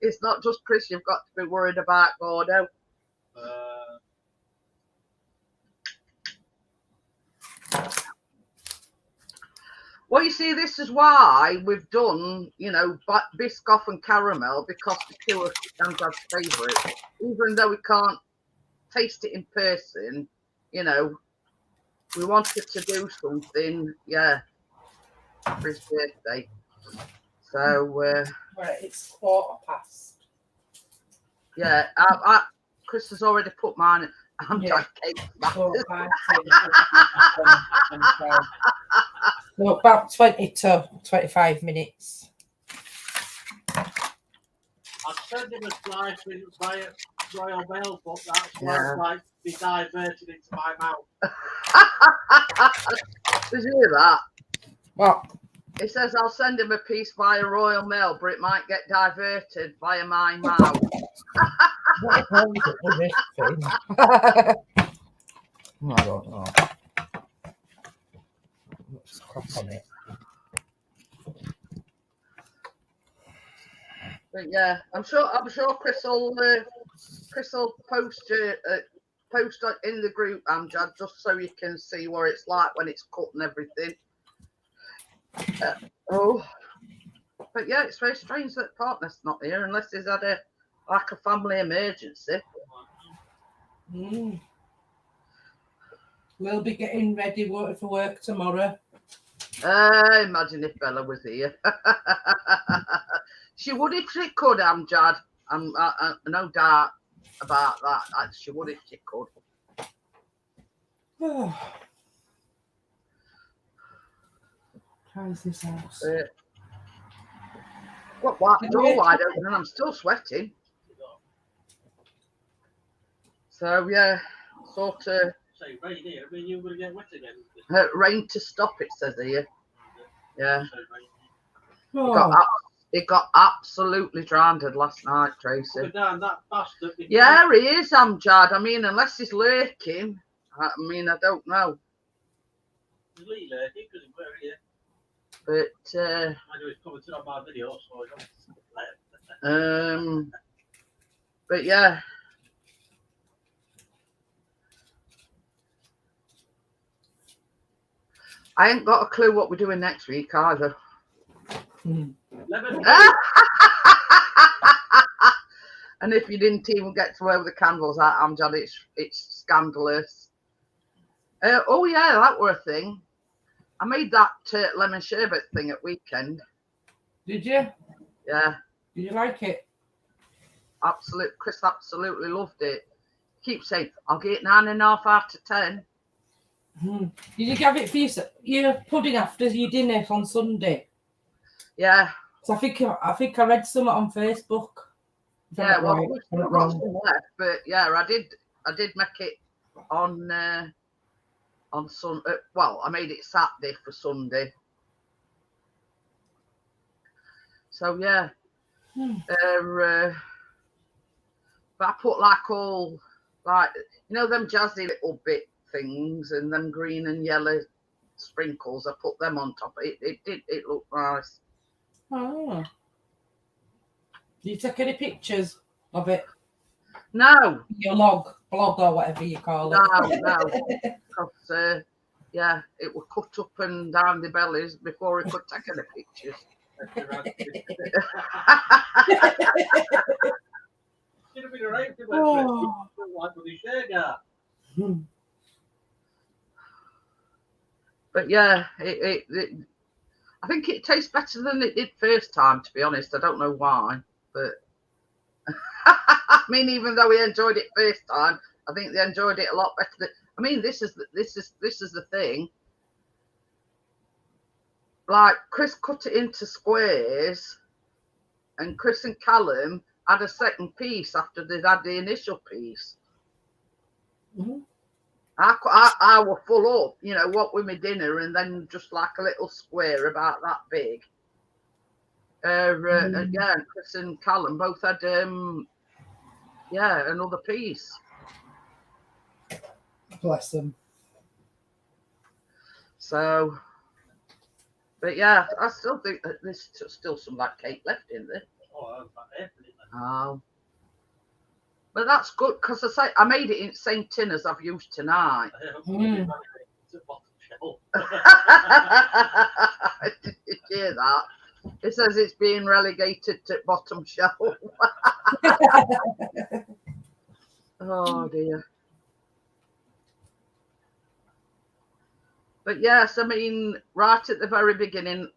It's not just Chris you've got to be worried about, Gordo. Well, you see, this is why we've done, you know, Biscoff and Caramel, because the two are Amjad's favourite. Even though we can't taste it in person, you know, we wanted to do something, yeah, for his birthday. So, right, it's 15:15. Yeah, Chris has already put mine. Amjad cake back. So about 20 to 25 minutes. I'd send him a slice via Royal Mail, but that's where it's like be diverted into my mouth. Did you hear that? What? He says I'll send him a piece via Royal Mail, but it might get diverted via my mouth. What the hell is it with this thing? I don't know. Let's crop on it. But yeah, I'm sure Chris will post in the group, Amjad, just so you can see what it's like when it's cut and everything. But yeah, it's very strange that partner's not here unless he's had a family emergency. We'll be getting ready for work tomorrow. Imagine if Bella was here. She would if she could, Amjad. No doubt about that. She would if she could. How's this house? Got the door wide open and I'm still sweating. So yeah, sort of. Say rain here. I mean, you're going to get wet again. Rain to stop it, says here. Yeah. Oh. It got absolutely drowned last night, Tracy. Down that bastard. Yeah, he is, Amjad. I mean, unless he's lurking. I mean, I don't know. He's lurking because he's wearing it. But I know he's coming to my video, so I don't. But yeah. I ain't got a clue what we're doing next week either. And if you didn't even get to wear the candles out, Amjad, it's scandalous. Oh yeah, that were a thing. I made that lemon sherbet thing at weekend. Did you? Yeah. Did you like it? Absolute. Chris absolutely loved it. Keep saying, I'll get it 9.5 out of 10. Did you have it for your pudding after your dinner on Sunday? Yeah. So I think I read something on Facebook. Yeah, well, we've still got some left, but yeah, I did make it on Sunday. Well, I made it Saturday for Sunday. So yeah, but I put them jazzy little bit things and them green and yellow sprinkles. I put them on top. It looked nice. Oh. Did you take any pictures of it? No. Your blog or whatever you call it. No. Because yeah, it was cut up and down the bellies before it could take any pictures. Should have been alright to like with his hair. But yeah, I think it tastes better than it did first time, to be honest. I don't know why, but I mean, even though we enjoyed it first time, I think they enjoyed it a lot better. I mean, this is the thing. Like Chris cut it into squares, and Chris and Callum had a second piece after they'd had the initial piece. I were full up, what with my dinner, and then just like a little square about that big. Yeah, and Chris and Callum both had another piece. Bless them. So, but yeah, I still think that there's still some like cake left in there. Oh. But that's good because I made it in the same tin as I've used tonight. It's a bottom shelf. Did you hear that? It says it's being relegated to bottom shelf. Oh dear. But yes, I mean, right at the very beginning,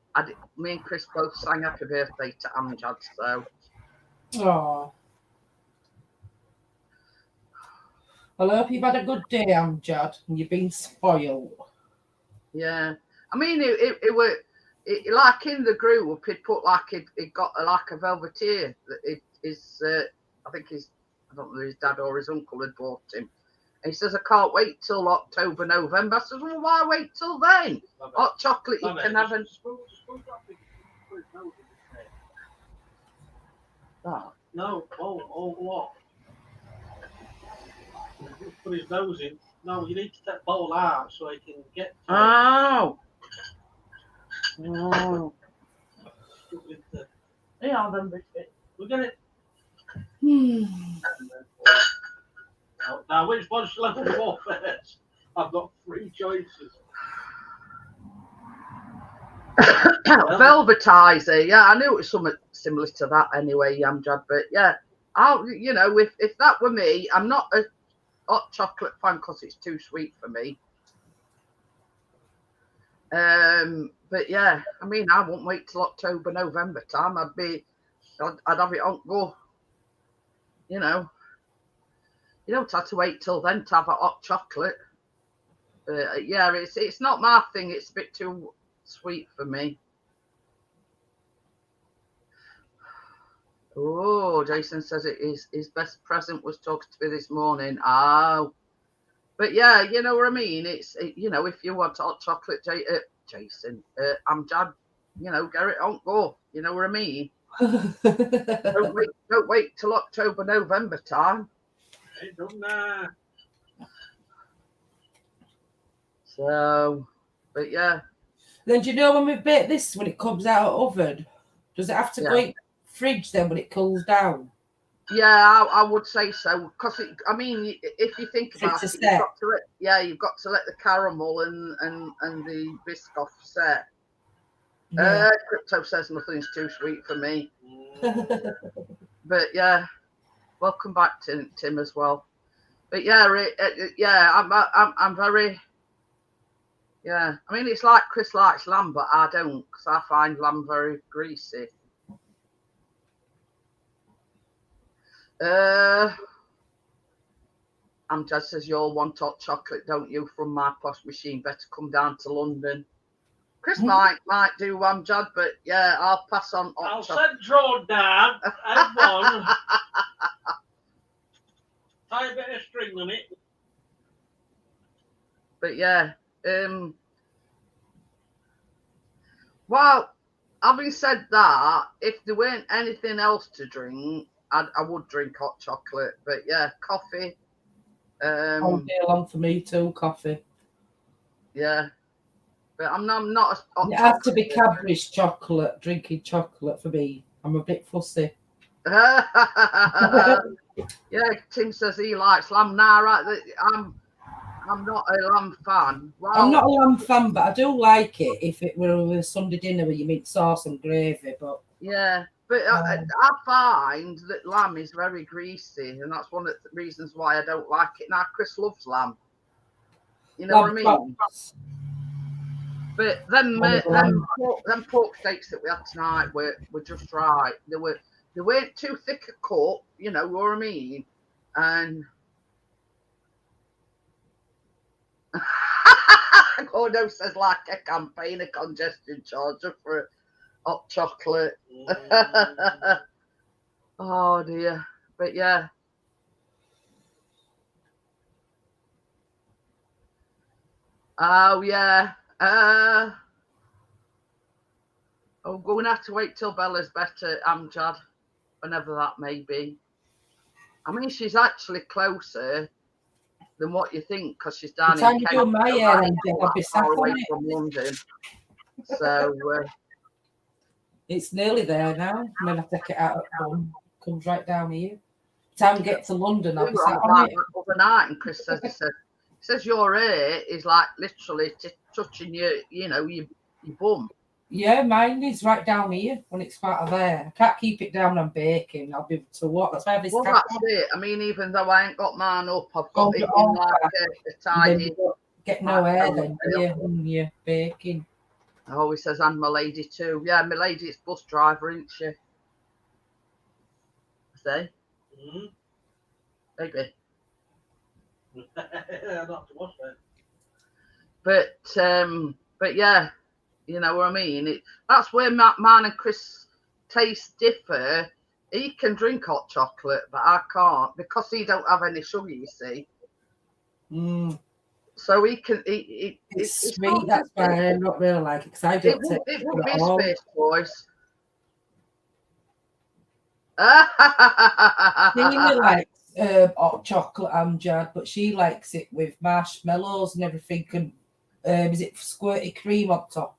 me and Chris both sang happy birthday to Amjad. So. Oh. Well, I hope you've had a good day, Amjad, and you've been spoiled. Yeah, I mean, it were like in the group. It put like it got like a velveteer. I think I don't know, his dad or his uncle had bought him. He says, I can't wait till October, November. I says, well, why wait till then? Hot chocolate you can have. No, what? Just put his nose in. No, you need to take the bowl out so he can get to Oh. Yeah, then we're gonna. Now, which one shall I go for first? I've got 3 choices. Velvetizer, yeah, I knew it was something similar to that anyway, Amjad, but yeah, if that were me, I'm not a hot chocolate fan because it's too sweet for me. But yeah, I mean, I won't wait till October, November time. I'd have it on go. You know, you don't have to wait till then to have a hot chocolate. Yeah, it's not my thing. It's a bit too sweet for me. Oh, Jason says his best present was talking to me this morning. Oh, but yeah, you know what I mean. If you want hot chocolate, Jason, Amjad, get it on go. You know what I mean. Don't wait till October, November time. So, but yeah. Then do you know when we bake this, when it comes out of oven, does it have to go in the fridge then when it cools down? Yeah, I would say so, because if you think about it, you've got to let the caramel and the Biscoff set. Yeah. Crypto says nothing's too sweet for me. But yeah, welcome back to Tim as well. But yeah, I'm very. Yeah, I mean, it's like Chris likes lamb, but I don't, because I find lamb very greasy. Amjad says, you all want hot chocolate, don't you, from my posh machine? Better come down to London. Chris might do Amjad, but yeah, I'll pass on hot chocolate. I'll send Drawn down, have one. Tie a bit of string on it. But yeah, well, having said that, if there weren't anything else to drink, I would drink hot chocolate. But yeah, coffee. All day long for me too, coffee. Yeah, but I'm not a hot it has to be Cadbury's chocolate, drinking chocolate for me. I'm a bit fussy. Yeah, Tim says he likes lamb. Nah, right, I'm not a lamb fan. Well, I'm not a lamb fan, but I do like it if it were a Sunday dinner with your meat sauce and gravy. But yeah, but I find that lamb is very greasy, and that's one of the reasons why I don't like it. Now, Chris loves lamb. You know what I mean? But them pork steaks that we had tonight were just right. They weren't too thick a cut. You know what I mean? And Gordo says like a campaign, a congestion charger for hot chocolate. Oh dear. But yeah. Oh yeah. I'm going to have to wait till Bella's better, Amjad, whenever that may be. I mean, she's actually closer than what you think, because she's down in Kent, do my hair and I'll be far away from London. So it's nearly there now. And then I take it out at home, comes right down here. Time to get to London, I'll be sat on it. Overnight, and Chris says, he says your hair is like literally touching your bum. Yeah, mine is right down here when it's part of there. I can't keep it down on baking. I'll be able to walk. That's why this. Well, that's it. I mean, even though I ain't got mine up, I've got it in like a tidy. Get no hair then, when you're baking. Oh, he says, and my lady too. Yeah, my lady's bus driver, isn't she? Say? Maybe. Not to watch that. But yeah, you know what I mean. That's where mine and Chris' taste differ. He can drink hot chocolate, but I can't, because he don't have any sugar. You see. So he can. It's it's sweet. not That's good. why I'm not really like it because I It don't would, take it would be at a all. space voice. Amy likes hot chocolate Amjad, but she likes it with marshmallows and everything. And is it squirty cream on top?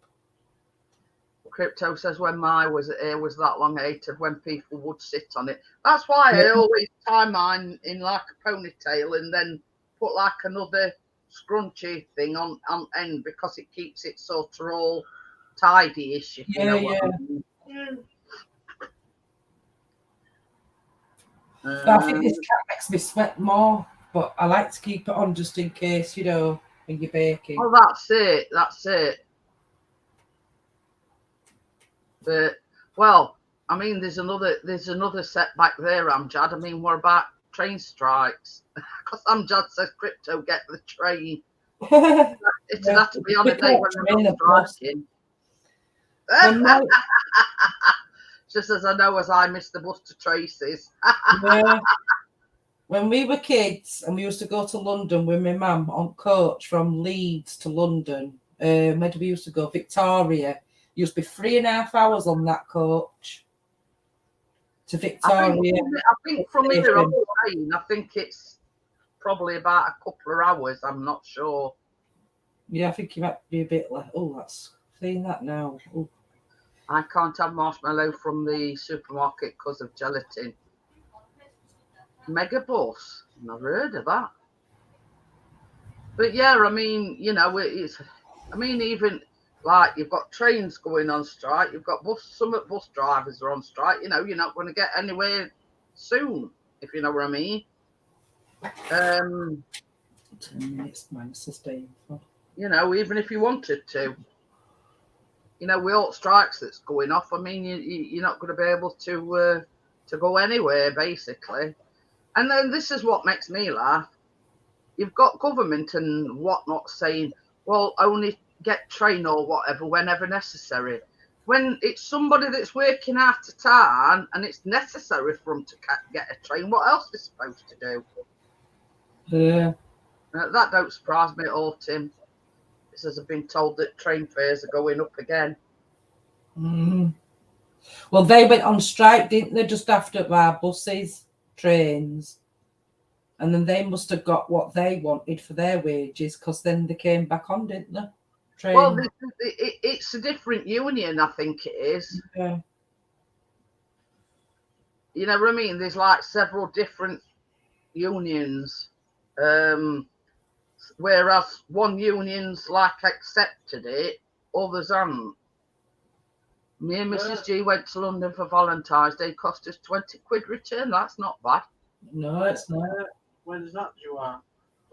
Crypto says when my hair was that long, I hated when people would sit on it. That's why I Yeah. always tie mine in like a ponytail and then put like another scrunchy thing on end because it keeps it sort of all tidy-ish, if you know what I mean. But I think this cat makes me sweat more, but I like to keep it on just in case, you know, when you're baking. Oh, that's it. That's it. But well, I mean, there's another setback there, Amjad. I mean, what about train strikes? Because Amjad says crypto get the train. It'd have to be on a day when they're not striking. Just as I know as I missed the bus to Tracy's. Yeah. When we were kids and we used to go to London with my mum on coach from Leeds to London, where did we used to go? Victoria. Used to be 3.5 hours on that coach to Victoria. I think from here on the train, I think it's probably about a couple of hours. I'm not sure. Yeah, I think you might be a bit like, oh, that's seeing that now. Ooh. I can't have marshmallow from the supermarket because of gelatin. Megabus. Never heard of that. But yeah, I mean, you know, it's. I mean, even like you've got trains going on strike. You've got some bus drivers are on strike. You know, you're not going to get anywhere soon, if you know what I mean. 10 minutes minus 16. You know, even if you wanted to. You know, with all strikes that's going off, I mean, you're not going to be able to go anywhere, basically. And then this is what makes me laugh. You've got government and whatnot saying, well, only get train or whatever whenever necessary. When it's somebody that's working out of town and it's necessary for them to get a train, what else is supposed to do? Yeah. That don't surprise me at all, Tim. As I've been told that train fares are going up again. Well, they went on strike, didn't they, just after our buses, trains, and then they must have got what they wanted for their wages because then they came back on, didn't they? Train. Well, it's a different union, I think it is. Yeah. You know what I mean? There's like several different unions. Whereas one union's like accepted it, others haven't. Me and Mrs. G went to London for Valentine's Day, cost us 20 quid return. That's not bad. No, it's not. When's that due out?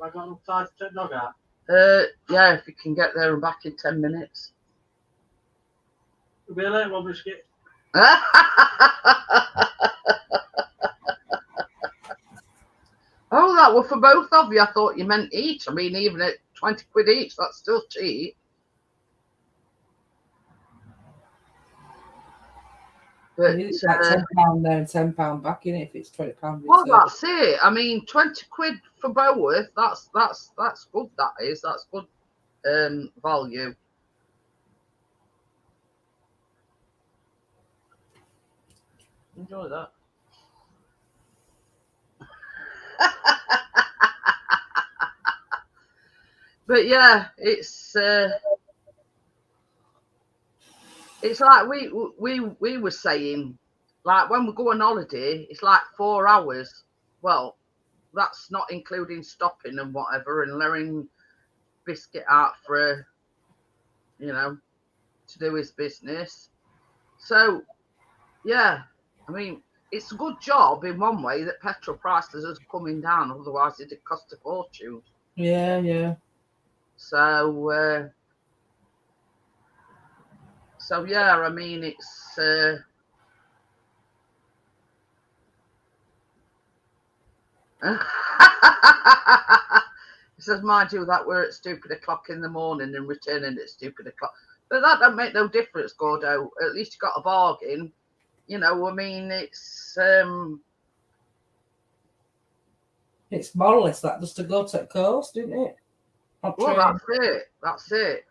Have I got enough time to take dog out? Yeah, if you can get there and back in 10 minutes. It'll be a late one, Biscuit. Oh, that was for both of you. I thought you meant each. I mean, even at 20 quid each, that's still cheap. But it's like £10 there and £10 back in it if it's £20. Well, that's it. I mean, 20 quid for both. That's good. That's good value. Enjoy that. But yeah, it's like we were saying, like when we go on holiday, it's like 4 hours. Well, that's not including stopping and whatever and letting Biscuit out for, you know, to do his business. So, yeah, I mean, it's a good job in one way that petrol prices are coming down. Otherwise, it'd cost a fortune. Yeah, yeah. So yeah, I mean, it's it says, mind you, that we're at stupid o'clock in the morning and returning at stupid o'clock. But that don't make no difference, Gordo. At least you got a bargain. You know, I mean, it's It's more or less that just to go to the coast, isn't it? On Well, train. that's it.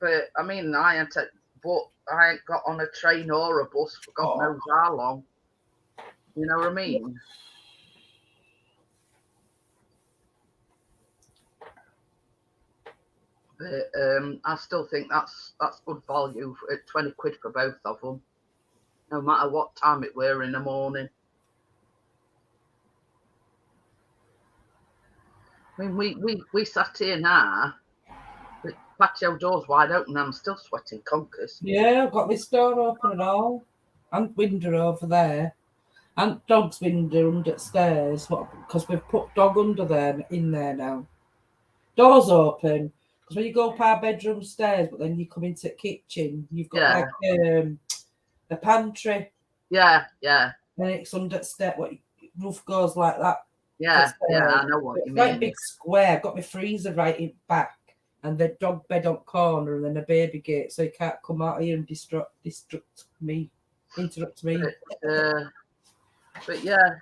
But I mean, I ain't got on a train or a bus for God knows how long. You know what I mean? But I still think that's good value at 20 quid for both of them, no matter what time it were in the morning. I mean, we sat here now, the patio doors wide open, and I'm still sweating conkers. Yeah, I've got this door open and all. And window over there. And dog's window under the stairs. Because we've put dog under there, in there now. Doors open. Because when you go up our bedroom stairs, but then you come into the kitchen, you've got like a pantry. Yeah. And it's under the step. What roof goes like that. Yeah, I know what you mean. Like a big square. I've got my freezer right in back. And the dog bed on corner, and then a baby gate, so he can't come out here and interrupt me. But yeah,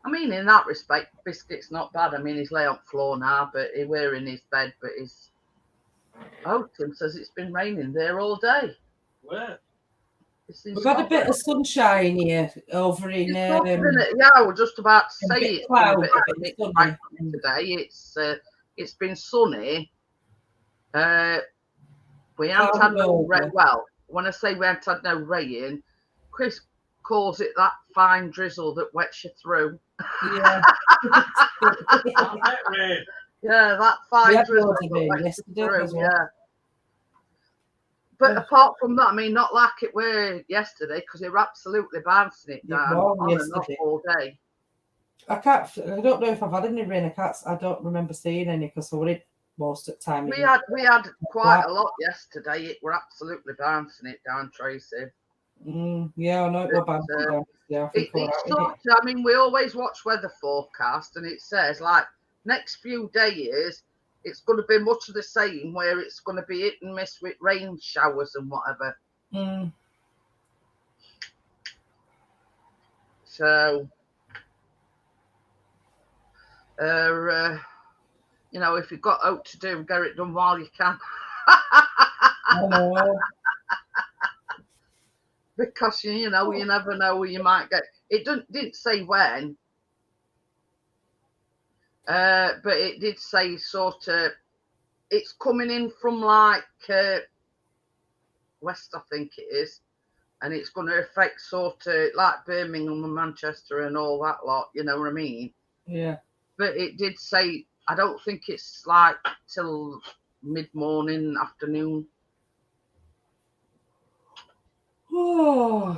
I mean, in that respect, Biscuit's not bad. I mean, he's lay on floor now, but he's wearing his bed. But Tim says it's been raining there all day. Where? We've had a bit of sunshine here over in. Yeah, I was just about to say it's been a bit sunny today. It's been sunny. We haven't had no rain. Well, when I say we haven't had no rain, Chris calls it that fine drizzle that wets you through. Yeah. Yeah, that fine drizzle that wets you through. Yeah. But apart from that, I mean, not like it were yesterday, because they were absolutely bouncing it down on and off all day. I don't know if I've had any rain. I don't remember seeing any, because I were most of the time. We had quite a lot yesterday. It were absolutely bouncing it down, Tracy. Yeah, I know it was bouncing down. I mean, we always watch weather forecast, and it says like next few days it's going to be much of the same, where it's going to be hit and miss with rain showers and whatever. So, you know, if you've got out to do, get it done while you can. Because, you know, you never know where you might get. It didn't say when. But it did say sort of, it's coming in from like west, I think it is, and it's going to affect sort of like Birmingham and Manchester and all that lot, you know what I mean? Yeah. But it did say, I don't think it's like till mid-morning, afternoon. Oh.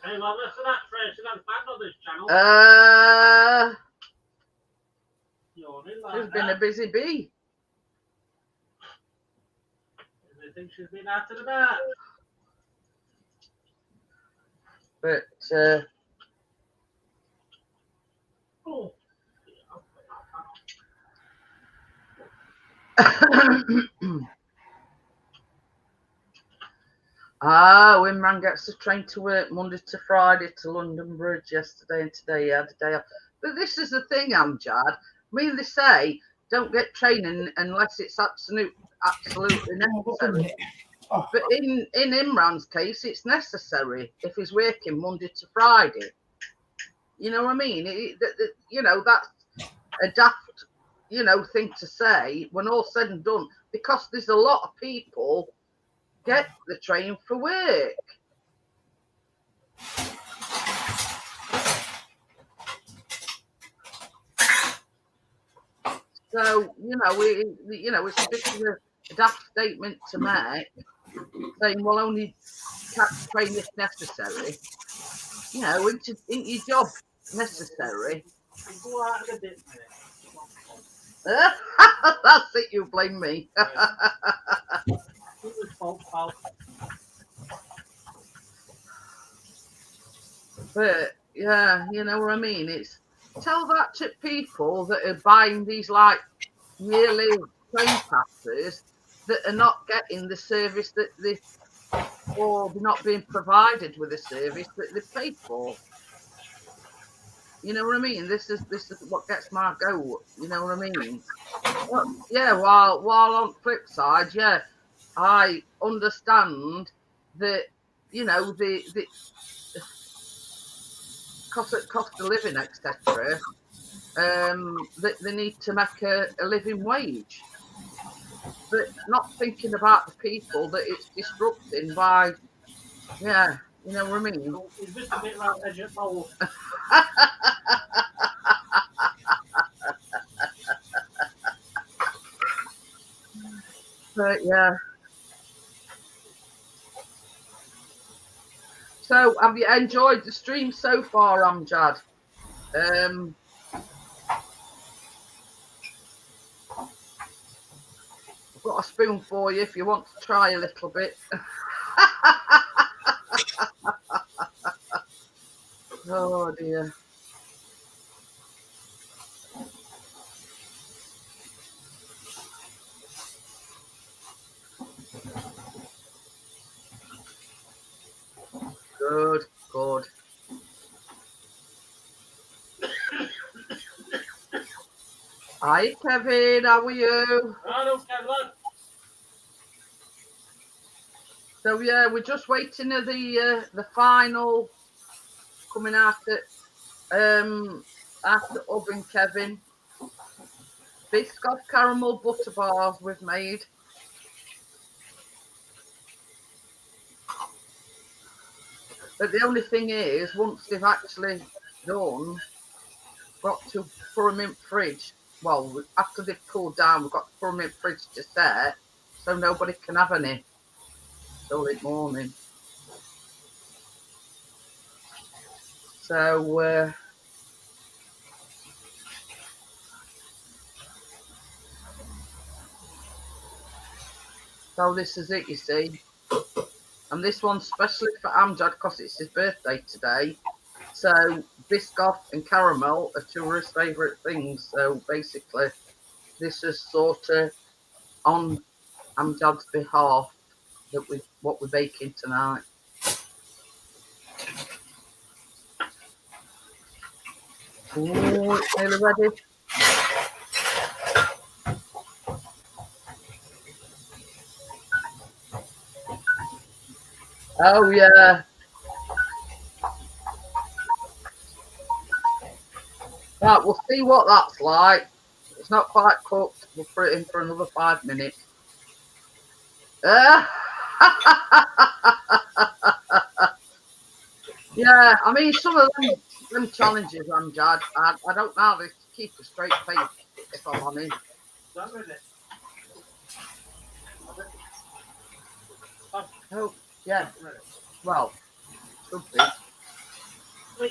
Hey, well, listen to that, Tracy. I'm fan of this channel. She's been a busy bee. I think she's been out and about. But Wimran gets the train to work Monday to Friday to London Bridge yesterday, and today he had a day off. But this is the thing, Amjad. I mean, they say don't get training unless it's absolutely necessary. But in Imran's case, it's necessary if he's working Monday to Friday. You know what I mean? You know, that's a daft, you know, thing to say when all's said and done, because there's a lot of people get the train for work. So, it's a bit of a daft statement to make, saying, well, only catch train if necessary. You know, isn't your job necessary? Go out of the bit, That's it, you blame me. But, yeah, you know what I mean? It's tell that to people that are buying these like yearly train passes that are not getting the service that or not being provided with the service that they paid for. You know what I mean? This is what gets my goat. You know what I mean? Well, yeah. While on flip side, yeah, I understand that the cost of living, etc. They need to make a living wage, but not thinking about the people that it's disrupting by, yeah, you know what I mean? So it's just a bit like edge at bowl. But yeah. So have you enjoyed the stream so far, Amjad? I've got a spoon for you if you want to try a little bit. Oh dear. Good, good. Hi Kevin, how are you? I don't care, lad. So yeah, we're just waiting for the final coming out after oven, Kevin. Biscoff Caramel Butter Bars we've made. But the only thing is, once they've actually done, got to put them in fridge. Well, after they've cooled down, we've got to put them in fridge to set, so nobody can have any till the morning. So so this is it, you see. And this one's specially for Amjad because it's his birthday today. So Biscoff and caramel are two of his favourite things. So basically, this is sort of on Amjad's behalf that what we're baking tonight. Ooh, it's nearly ready. Oh yeah. Right, we'll see what that's like. It's not quite cooked. We'll put it in for another 5 minutes. Yeah, I mean, some of them challenges, Amjad, I don't know how to keep a straight face, if I'm honest. That ready? Oh, yeah, Ready. well, should be.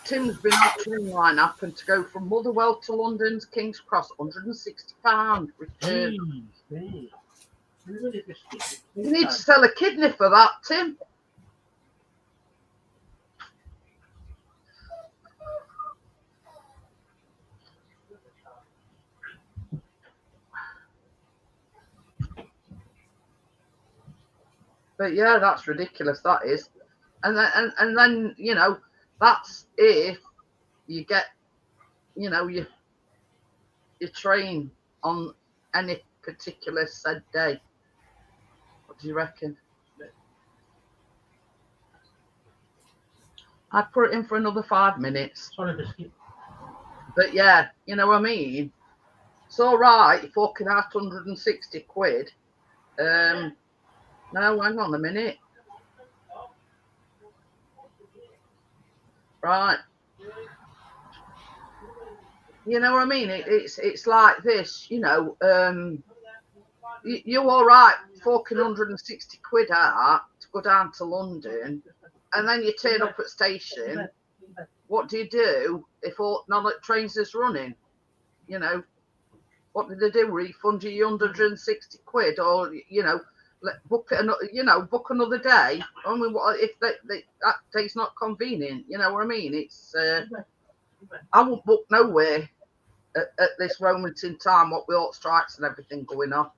Tim's been auctioning line up and to go from Motherwell to London's King's Cross, £160 return. You need to sell a kidney for that, Tim. But yeah, that's ridiculous. That is, and then that's if you get your train on any particular said day. What do you reckon? I'd put it in for another 5 minutes. Sorry, biscuit. But yeah, you know what I mean. It's all right. You're forking out 160 quid. No, hang on a minute. Right. You know what I mean? It's like this, you're all right forking 160 quid out to go down to London, and then you turn up at station. What do you do if none of the trains is running? What do they do? Refund you 160 quid, or book it, book another day. I mean, what if that day's not convenient? You know what I mean? It's I won't book nowhere at this moment in time. What with all strikes and everything going on.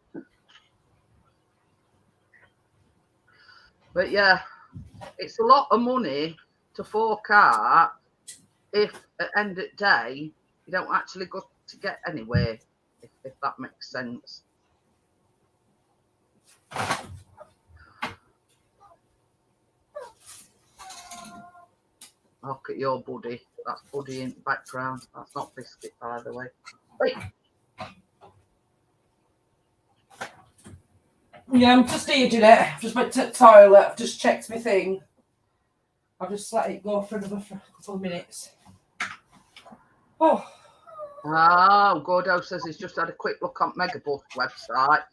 But yeah, it's a lot of money to fork out if at end of day you don't actually go to get anywhere, if that makes sense. Look at your buddy. That's Buddy in the background. That's not Biscuit, by the way. Wait. Yeah, I'm just here, Jeanette. I've just went to the toilet. I've just checked my thing. I'll just let it go for a couple of minutes. Oh. Gordo says he's just had a quick look on Megabus website.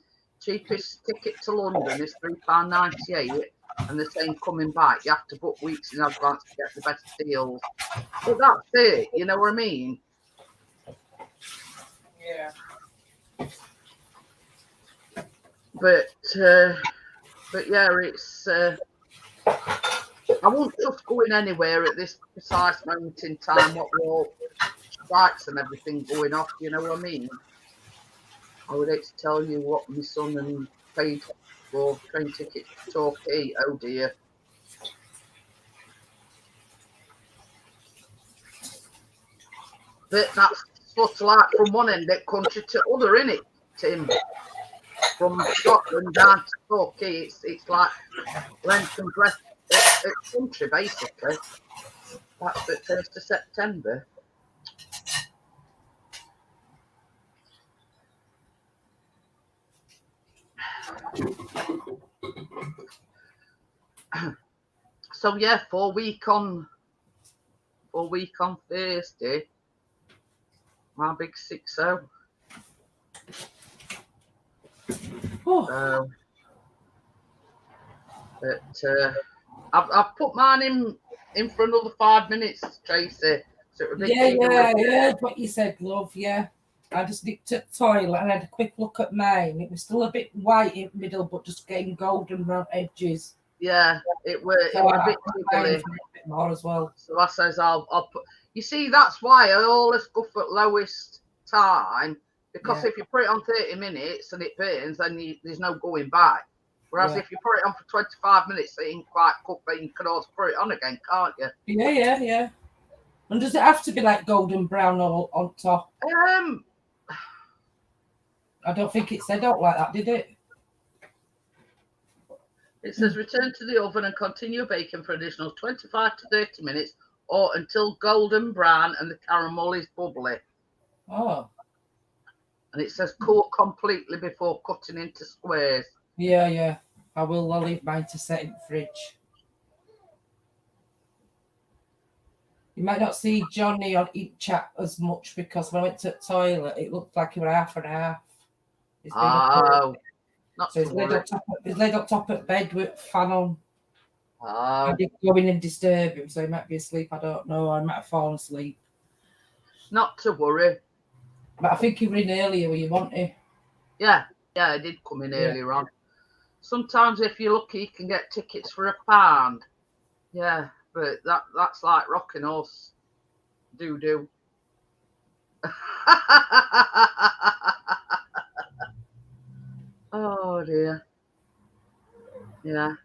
Cheapest ticket to London is £3.98, and they're saying coming back, you have to book weeks in advance to get the best deals. But that's it, you know what I mean? Yeah. But yeah, it's I won't just go in anywhere at this precise moment in time. What with all strikes and everything going off, you know what I mean? I would hate to tell you what my son and paid for train tickets to Torquay. Oh dear. But that's sort of like from one end of the country to other, innit, Tim? From Scotland down to Torquay, it's like length and breadth of country, basically. That's the 1st of September. So yeah, 4 week on Thursday. My big 6-0. Oh. But I've put mine in for another 5 minutes, Tracy. So it would be I heard what you said, love. Yeah, I just nipped to the toilet and had a quick look at mine. It was still a bit white in the middle, but just getting golden round edges. Yeah, it was So a bit jiggly. a bit more as well. So I says I'll put. You see, that's why I always go for lowest time, because if you put it on 30 minutes and it burns, then there's no going back. Whereas if you put it on for 25 minutes, it ain't quite cooked, then you can always put it on again, can't you? Yeah. And does it have to be like golden brown all on top? I don't think it said out like that, did it? It says return to the oven and continue baking for additional 25 to 30 minutes or until golden brown and the caramel is bubbly. Oh. And it says cook completely before cutting into squares. Yeah. I'll leave mine to set in the fridge. You might not see Johnny on each chat as much because when I went to the toilet, it looked like he was half and half. So he's laid up top of bed with fan on. I did go in and disturb him, so he might be asleep. I don't know. I might have fallen asleep. Not to worry. But I think he was in earlier when you wanted. Yeah, I did come in earlier on. Sometimes if you're lucky, you can get tickets for £1. Yeah, but that's like rocking horse doo-doo. Oh dear. Yeah.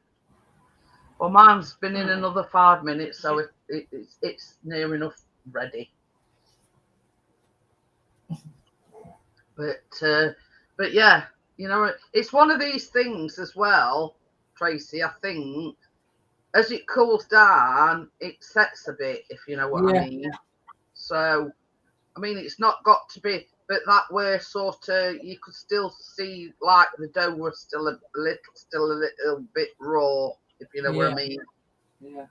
Well, mine's been in another 5 minutes, so it's near enough ready. But yeah, you know, it's one of these things as well, Tracy. I think as it cools down, it sets a bit, if you know what I mean. So, I mean, it's not got to be, but that way sort of you could still see like the dough was still a little bit raw, if you know what I mean. Yeah.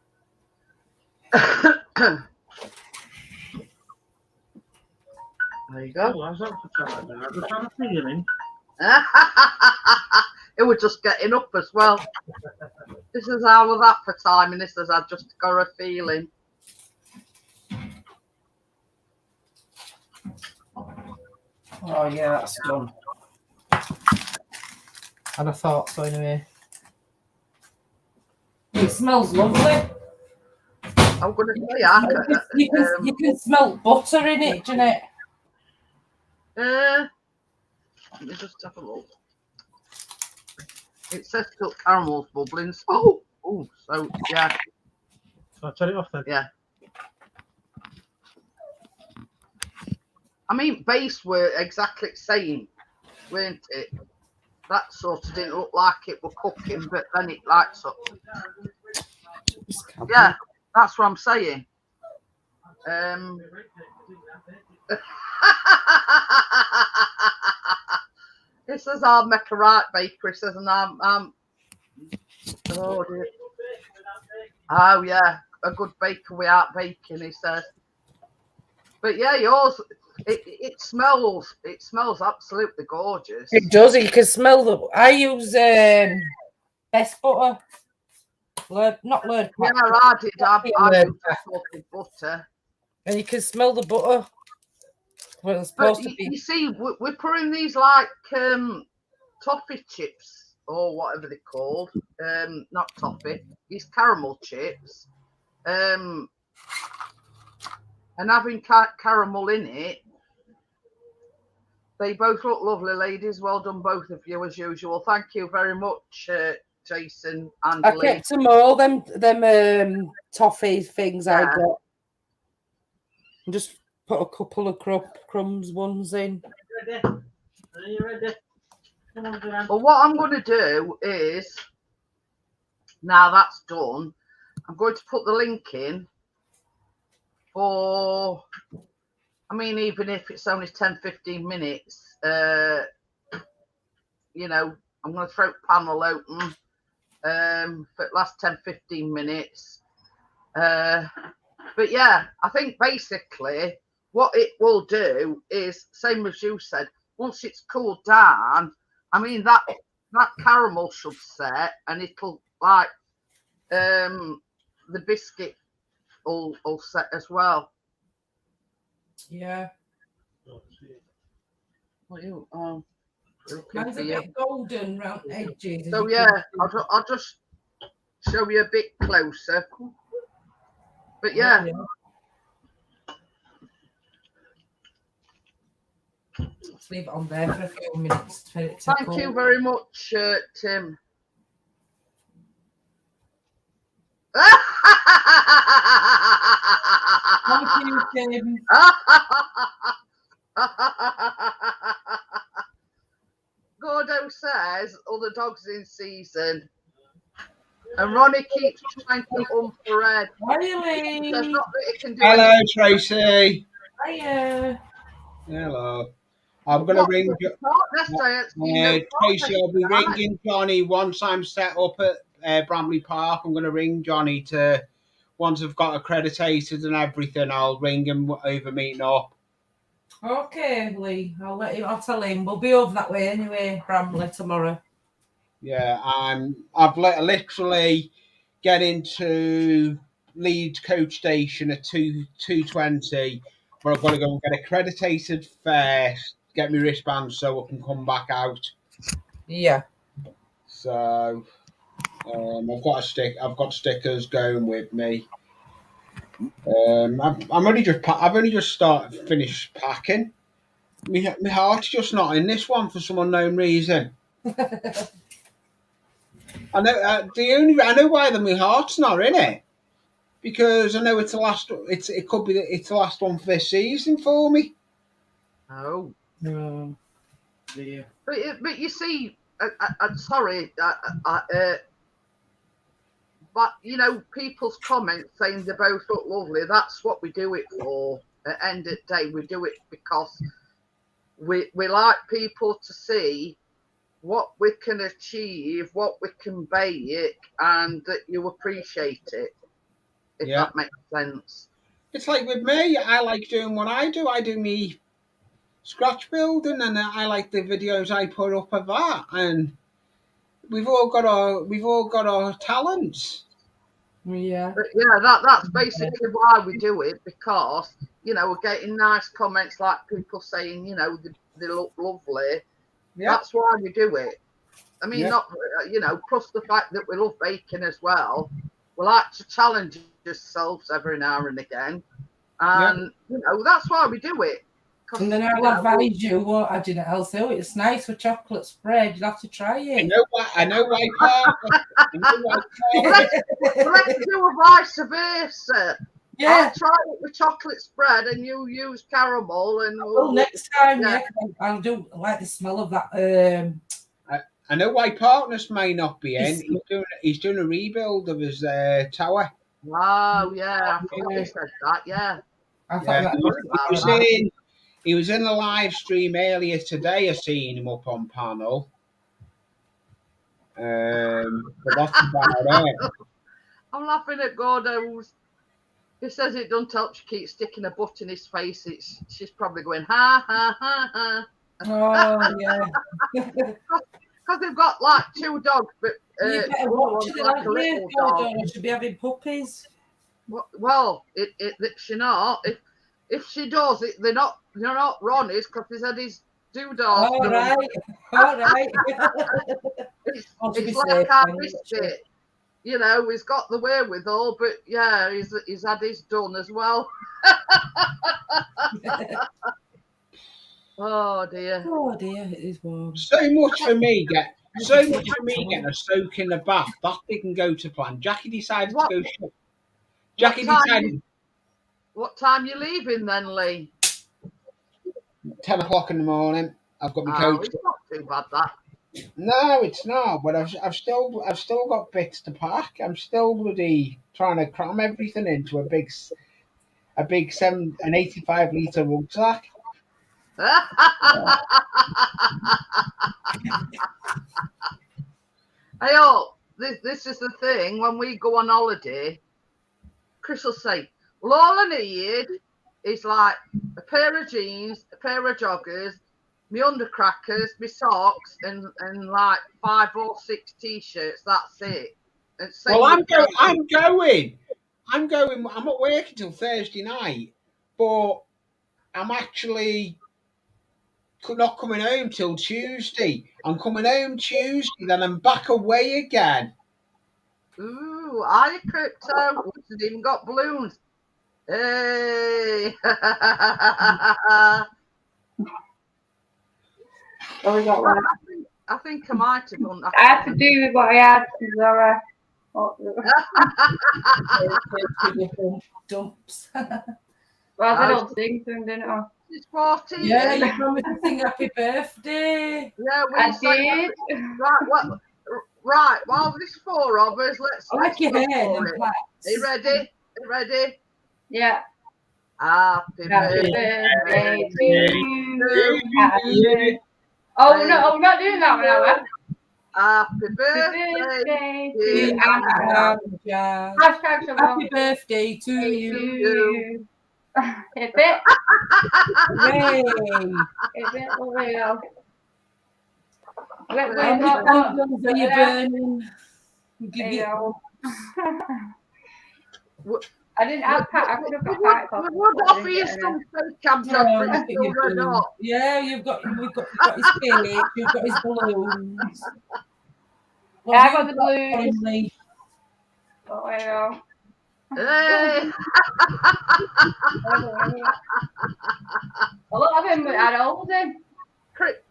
There you go. Oh, I was just had a feeling. It was just getting up as well. This is how we're that for time, and this is I just got a feeling. Oh yeah, that's done. And I thought so anyway. It smells lovely. I'm going to say you can smell butter in it, Jeanette. Let me just have a look. It says still caramel's bubbling. Oh, so yeah. So I turn it off then? Yeah. I mean, base were exactly the same, weren't it? That sort of didn't look like it were cooking, but then it lights up. Yeah, that's what I'm saying. He says I'll make a right baker. He says, and I'm oh dear. Oh yeah, a good baker without baking. He says. But yeah, yours. It smells absolutely gorgeous. It does. You can smell the. I use best butter. Not learned. Yeah, I did. I used salted butter. And you can smell the butter. Well, it's supposed to be. You see, we're putting these like toffee chips or whatever they're called. Not toffee. These caramel chips. And having caramel in it. They both look lovely, ladies. Well done, both of you, as usual. Thank you very much, Jason and I Lee. kept them all, them toffee things I got. And just put a couple of crumbs ones in. Ready? Are you ready? Come on, Joanne. Well, what I'm going to do is, now that's done, I'm going to put the link in for, I mean, even if it's only 10-15 minutes, you know, I'm going to throw the panel open for the last 10-15 minutes. But yeah, I think basically what it will do is, same as you said, once it's cooled down, I mean, that caramel should set, and it'll, like, the biscuit will set as well. Yeah. What you, Mine's a bit golden round edges. so yeah, I'll just show you a bit closer. But yeah. Let's leave it on there for a few minutes. Thank you very much, Tim. Thank you, Tim. Gordo says other dogs in season. And Ronnie keeps trying to infrared. Riley. There's not that it can do. Hello, anything. Tracy. Hiya. Hello. I'm going to ring Tracy. I'll be ringing Johnny once I'm set up at Bramley Park. I'm going to ring Johnny to, once I've got accredited and everything, I'll ring him over meeting up. Okay, Lee. I'll tell him. We'll be over that way anyway, Bramley, tomorrow. Yeah, I've literally get into Leeds coach station at 2:20, but I've got to go and get accredited first, get my wristband so I can come back out. Yeah. So I've got stickers going with me. I've only just finished packing. My heart's just not in this one for some unknown reason. I know I know why my heart's not in it, because I know it's the last one for this season for me. Oh. No. Yeah. But you see, I'm sorry, but you know, people's comments saying they both look lovely. That's what we do it for. At the end of the day, we do it because we like people to see what we can achieve, what we can bake, and that you appreciate it, if that makes sense. It's like with me, I like doing what I do. I do me scratch building, and I like the videos I put up of that. And we've all got our talents. Yeah. But yeah, that's basically why we do it, because you know, we're getting nice comments like people saying, you know, they look lovely. Yeah. That's why we do it. I mean, not, you know, plus the fact that we love baking as well. We like to challenge ourselves every now and again. And, you know, that's why we do it. And then I'll advise you what I didn't else do. It's nice with chocolate spread. You'll have to try it. I know why. Let's do a vice versa. Yeah. I'll try it with chocolate spread and you use caramel and Well, next time, yeah. I do like the smell of that. I know why partners may not be in. He's doing a rebuild of his tower. Oh yeah, I forgot you said that. Yeah. I thought Yeah, that he was in a live stream earlier today. I seen him up on panel. But that's about it. I'm laughing at Gordo's. He says it don't help. She keeps sticking a butt in his face. She's probably going ha ha ha ha. Oh yeah. Because they've got like 2 dogs, but You better watch it, like a little dog. I should be having puppies. Well, she not. If she does, they're not Ronnie's because he's had his doodles. All right. It's like our biscuit. You know, he's got the wherewithal, but yeah, he's had his done as well. Oh dear. Oh dear, it is warm. So much for me getting a soak in the bath. That didn't go to plan. Jackie decided to go. Jackie decided. What time you leaving then, Lee? 10 o'clock in the morning. I've got my coach. It's not too bad that. No, it's not. But I've still got bits to pack. I'm still bloody trying to cram everything into an 85-litre rucksack. This is the thing. When we go on holiday, Chris will say, "Well, all I need is like a pair of jeans, a pair of joggers, my undercrackers, my socks, and like 5 or 6 t-shirts. That's it." Well, I'm going. I'm at work until Thursday night, but I'm actually not coming home till Tuesday. I'm coming home Tuesday, then I'm back away again. Ooh, I crypto. It's even got balloons. Hey. Oh, we got one. I think I might have done that. I have to do with what I had, Zara. Dumps. Well, I don't sing to him, didn't I? It's 14. Yeah, you promised to sing happy birthday. Yeah, I did. Right, well, there's 4 of us. Let's your go hair for and it. plaits. Are you ready? Are you ready? Yeah. Happy birthday to you. Yeah. Oh, no, I'm not doing that one, am I? Happy birthday to you. Amjads. Happy birthday to you. Hit it. Yay. Hit it. Oh, there you go. How many candles are you burning? There you go. I didn't have I could have got part of We would offer you some fake Amjads, but not. Yeah, we've got his cake, you've got his balloons. Yeah, I got the balloons. Oh, there you go. Hey. A lot of them had holes in.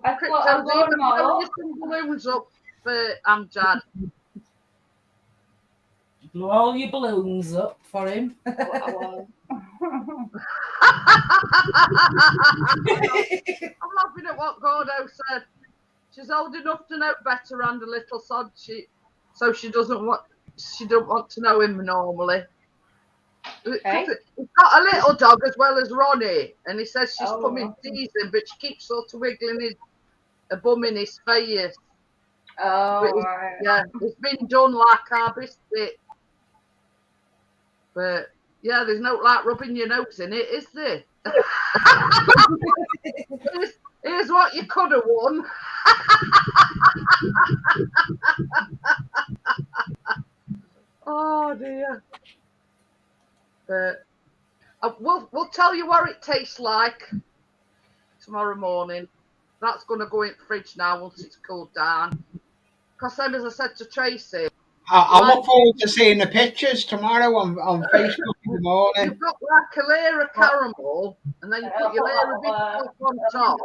I've blown them all up. Some balloons up for Amjad. Blow all your balloons up for him. I'm laughing at what Gordo said. She's old enough to know better and a little sod. So she don't want to know him normally. Okay. He's got a little dog as well as Ronnie, and he says she's coming teasing, but she keeps sort of wiggling a bum in his face. Right. Yeah, it's been done like our biscuit. But yeah, there's no like rubbing your nose in it, is there? Here's what you could have won. Oh dear. But we'll tell you what it tastes like tomorrow morning. That's going to go in the fridge now once it's cooled down. Because then, as I said to Tracy, I look forward to seeing the pictures tomorrow on Facebook in the morning. You've got like a layer of caramel, and then you put your layer of Biscoff on top.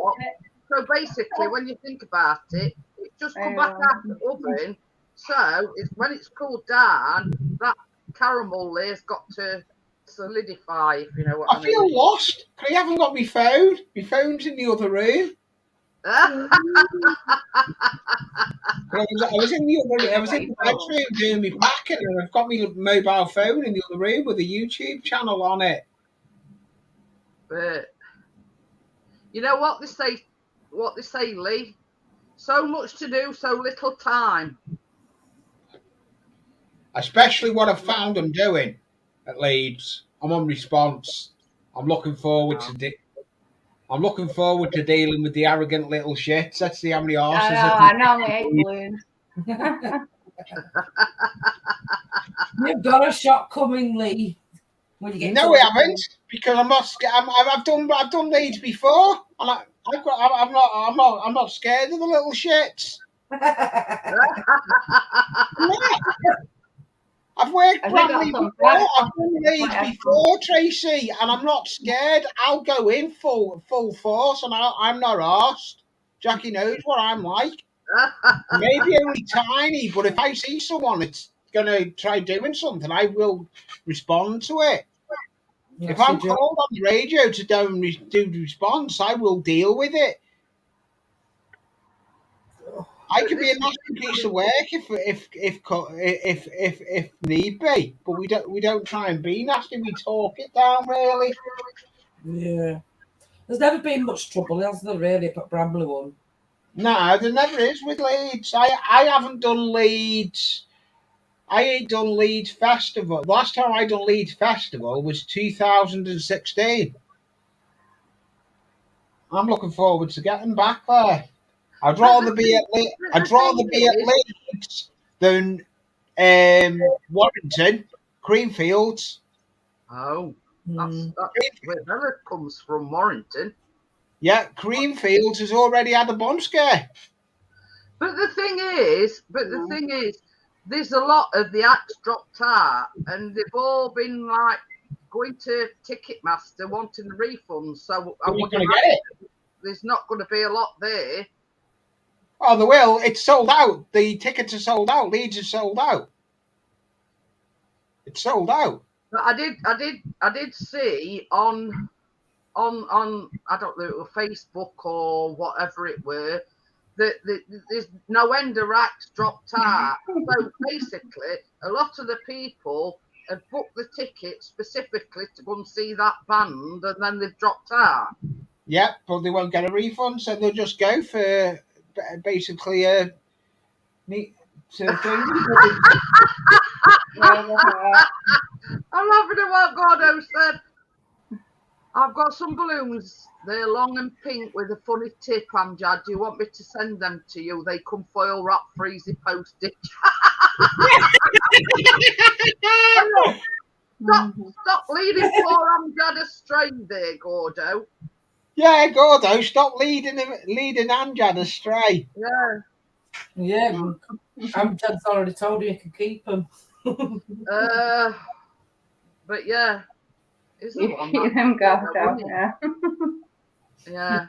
So basically, when you think about it, it just come back out of the oven. So when it's cooled down, that caramel layer's got to solidify, if you know what I I feel mean. lost. I haven't got my phone. My phone's in the other room. I was in the bedroom doing my packing, and I've got my mobile phone in the other room with a YouTube channel on it. But you know what they say? What they say, Lee? So much to do, so little time. Especially what I've found I'm doing at Leeds. I'm on response. I'm looking forward to dealing with the arrogant little shits. Let's see how many arses. I know, I hate balloons. You've got a shot coming, Lee. When you get No, we haven't, because I'm not. I've done Leeds before, and I'm not scared of the little shits. I've worked Bramley before. I've done Leeds before, Tracy, and I'm not scared. I'll go in full force, and I'm not arsed. Jackie knows what I'm like. Maybe only tiny, but if I see someone that's going to try doing something, I will respond to it. Yes, if I'm called on the radio to do response, I will deal with it. I can be a nasty piece of work if need be, but we don't try and be nasty. We talk it down, really. Yeah. There's never been much trouble, has there, really, but Bramley one? No, there never is with Leeds. I haven't done Leeds. I ain't done Leeds Festival. The last time I done Leeds Festival was 2016. I'm looking forward to getting back there. I'd rather be at Leeds than Warrington, Creamfields. Oh, that's where it comes from, Warrington. Yeah, Creamfields has already had a bomb scare. But the thing is, there's a lot of the acts dropped out, and they've all been like going to Ticketmaster wanting refunds. So there's not going to be a lot there. Oh, there will. It's sold out. The tickets are sold out. Leeds is sold out. It's sold out. But I did see on I don't know, it was Facebook or whatever it were, that there's no end of acts dropped out. So basically, a lot of the people have booked the ticket specifically to go and see that band, and then they've dropped out. Yeah, but they won't get a refund, so they'll just go for basically a neat thing. I'm laughing at what Gordo said. I've got some balloons. They're long and pink with a funny tip, Amjad. Do you want me to send them to you? They come foil wrap, freezy postage. Stop leading poor Amjad astray there, Gordo. Yeah, Gordo, stop leading Amjad astray. Yeah. Yeah, Amjad's already told you can keep them. But yeah. You keep them Gordo, yeah. Yeah.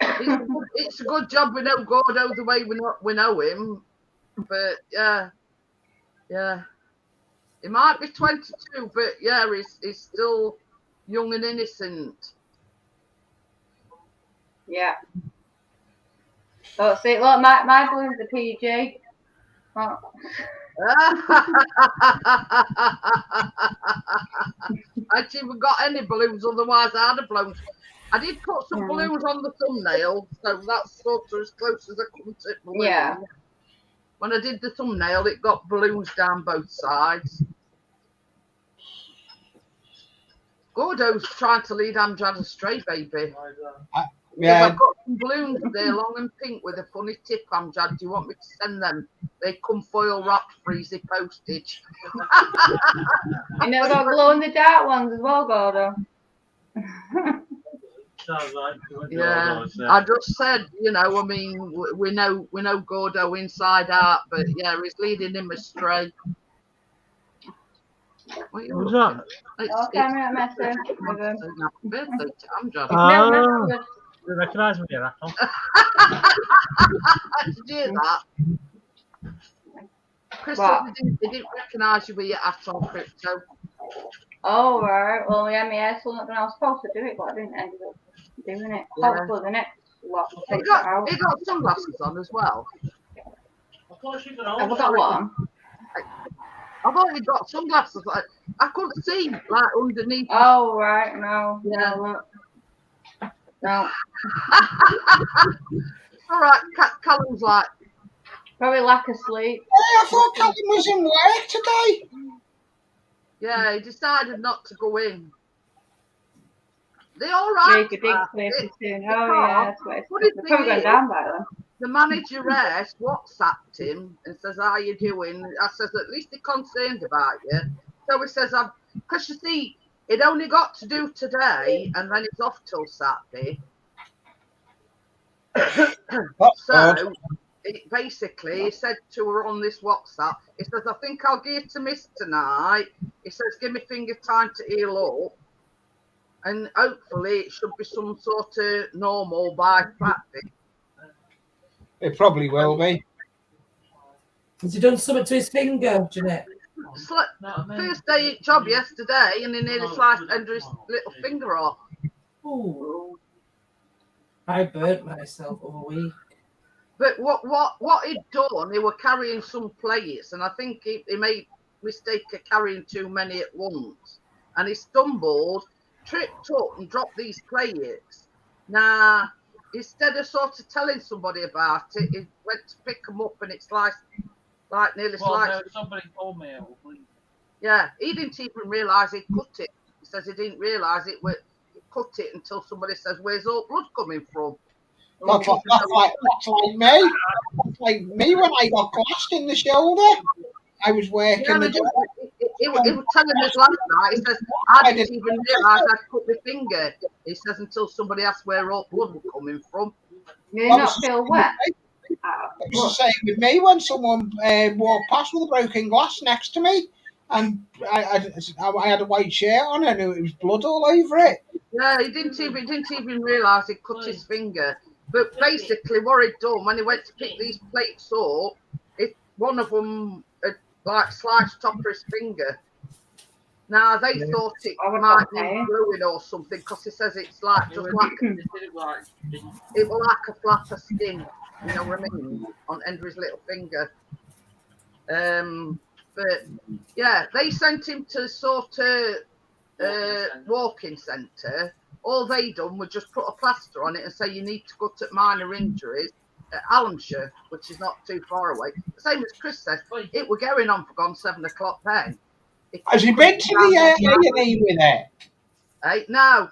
It's a good job we know Gordo the way we know him. But yeah. He might be 22, but yeah, he's still young and innocent. Yeah. So see, look, my balloons are PG. Oh. I haven't even got any balloons, otherwise I'd have blown. I did put some balloons on the thumbnail, so that's sort of as close as I come to balloons. Yeah. When I did the thumbnail, it got balloons down both sides. Gordo's trying to lead Amjad astray, baby. Yeah. I've got some balloons there, long and pink, with a funny tip, Amjad. Do you want me to send them? They come foil wrapped, freezy postage. You know, got glow in the dark ones as well, Gordo. Sounds like yeah, I just said, you know, I mean, we know Gordo inside out, but yeah, he's leading him astray. What was that? Okay, I'm not messing. Happy birthday to Amjad. Oh, you recognise me, yeah? Did you hear that? Chris, he didn't recognise you with your hat on, Crypto. Oh, right. Well, yeah, my hair's still not done. I was supposed to do it, but I didn't end up doing it. Yeah. Hopefully the next lot will He take it got, out. he got sunglasses on as well. I thought she could Have hold I got it. one? I've only got sunglasses. Like, I couldn't see like underneath. Oh, right. No. Yeah. No, look. No. All right, Callum's like, Probably lack of sleep. Hey, I thought Callum was in work today. yeah, he decided not to go in. They're all Yeah, right. you could dig It- places soon. because Oh, yeah. That's what what is it's probably the- gone down by then. The manageress WhatsApped him and says, "How you doing?" I says, "At least they're concerned about you." So he says, because you see, it only got to do today, and then it's off till Saturday. So basically, he said to her on this WhatsApp, he says, "I think I'll give to Miss tonight." He says, "Give me finger time to heal up, and hopefully it should be some sort of normal by Saturday." It probably will be. Has he done something to his finger, Jeanette? First day job yesterday, and he nearly sliced under his little finger off. Ooh. I burnt myself all week. But what he'd done, he were carrying some plates, and I think he made mistake of carrying too many at once, and he stumbled, tripped up, and dropped these plates. Now, instead of sort of telling somebody about it, he went to pick them up, and it sliced, like nearly sliced. No, somebody told me it was bleeding. Yeah, he didn't even realise he'd cut it. He says he didn't realise he cut it until somebody says, "Where's all blood coming from?" That's like me. That's like me when I got clashed in the shoulder. I was working Yeah, the job. he was telling us last night. He says, "I didn't even realise I'd cut my finger." He says, "Until somebody asked where all blood was coming from." You not feel wet? It was the same with me when someone walked past with a broken glass next to me, and I had a white shirt on and it was blood all over it. Yeah, he didn't even realise he'd cut his finger. But basically, what he'd done when he went to pick these plates up, one of them had like sliced top of his finger. Now they thought it might be fluid or something, because he says it's like just like it was like a flap of skin, you know what I mean, on end of his little finger. But yeah, they sent him to sort of walking centre. All they done was just put a plaster on it and say you need to go to minor injuries at Almshire, which is not too far away. The same as Chris says, it were going on for gone 7 o'clock then. Has he been to the A&E with it? Hey, no.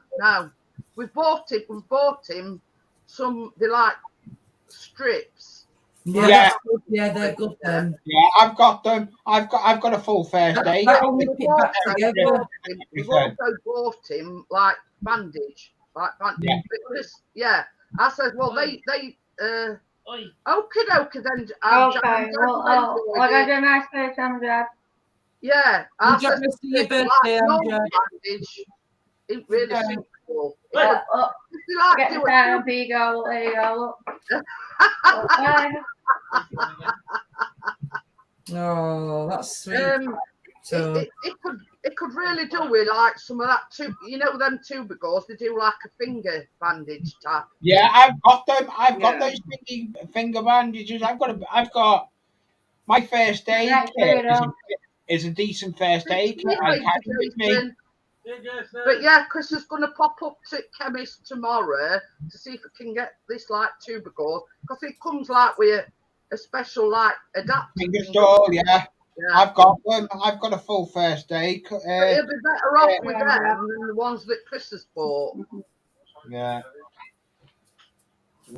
We've bought him some, they like strips. Yeah, yeah, they're good then. Yeah, I've got them. I've got a full first aid. We've also bought him like bandage. Yeah. Because, yeah. I said, well, they okie dokie then. Okay, well, I got a nice day, Amjad. Yeah, I said, your birthday, Amjad. bandage. It really suitable. Get the down, there you go, there you go. Okay. Oh, that's sweet. It could really do with like some of that too. You know them tubicals, they do like a finger bandage type. Yeah, I've got them. I've got those finger bandages. I've got my first aid kit is a decent first aid kit. I carry with me. But yeah, Chris is going to pop up to chemist tomorrow to see if we can get this like tubercle, because it comes like with a special like adapter. Finger stall, yeah. I've got them. I've got a full first aid. But it'll be better off with them than the ones that Chris has bought. Yeah.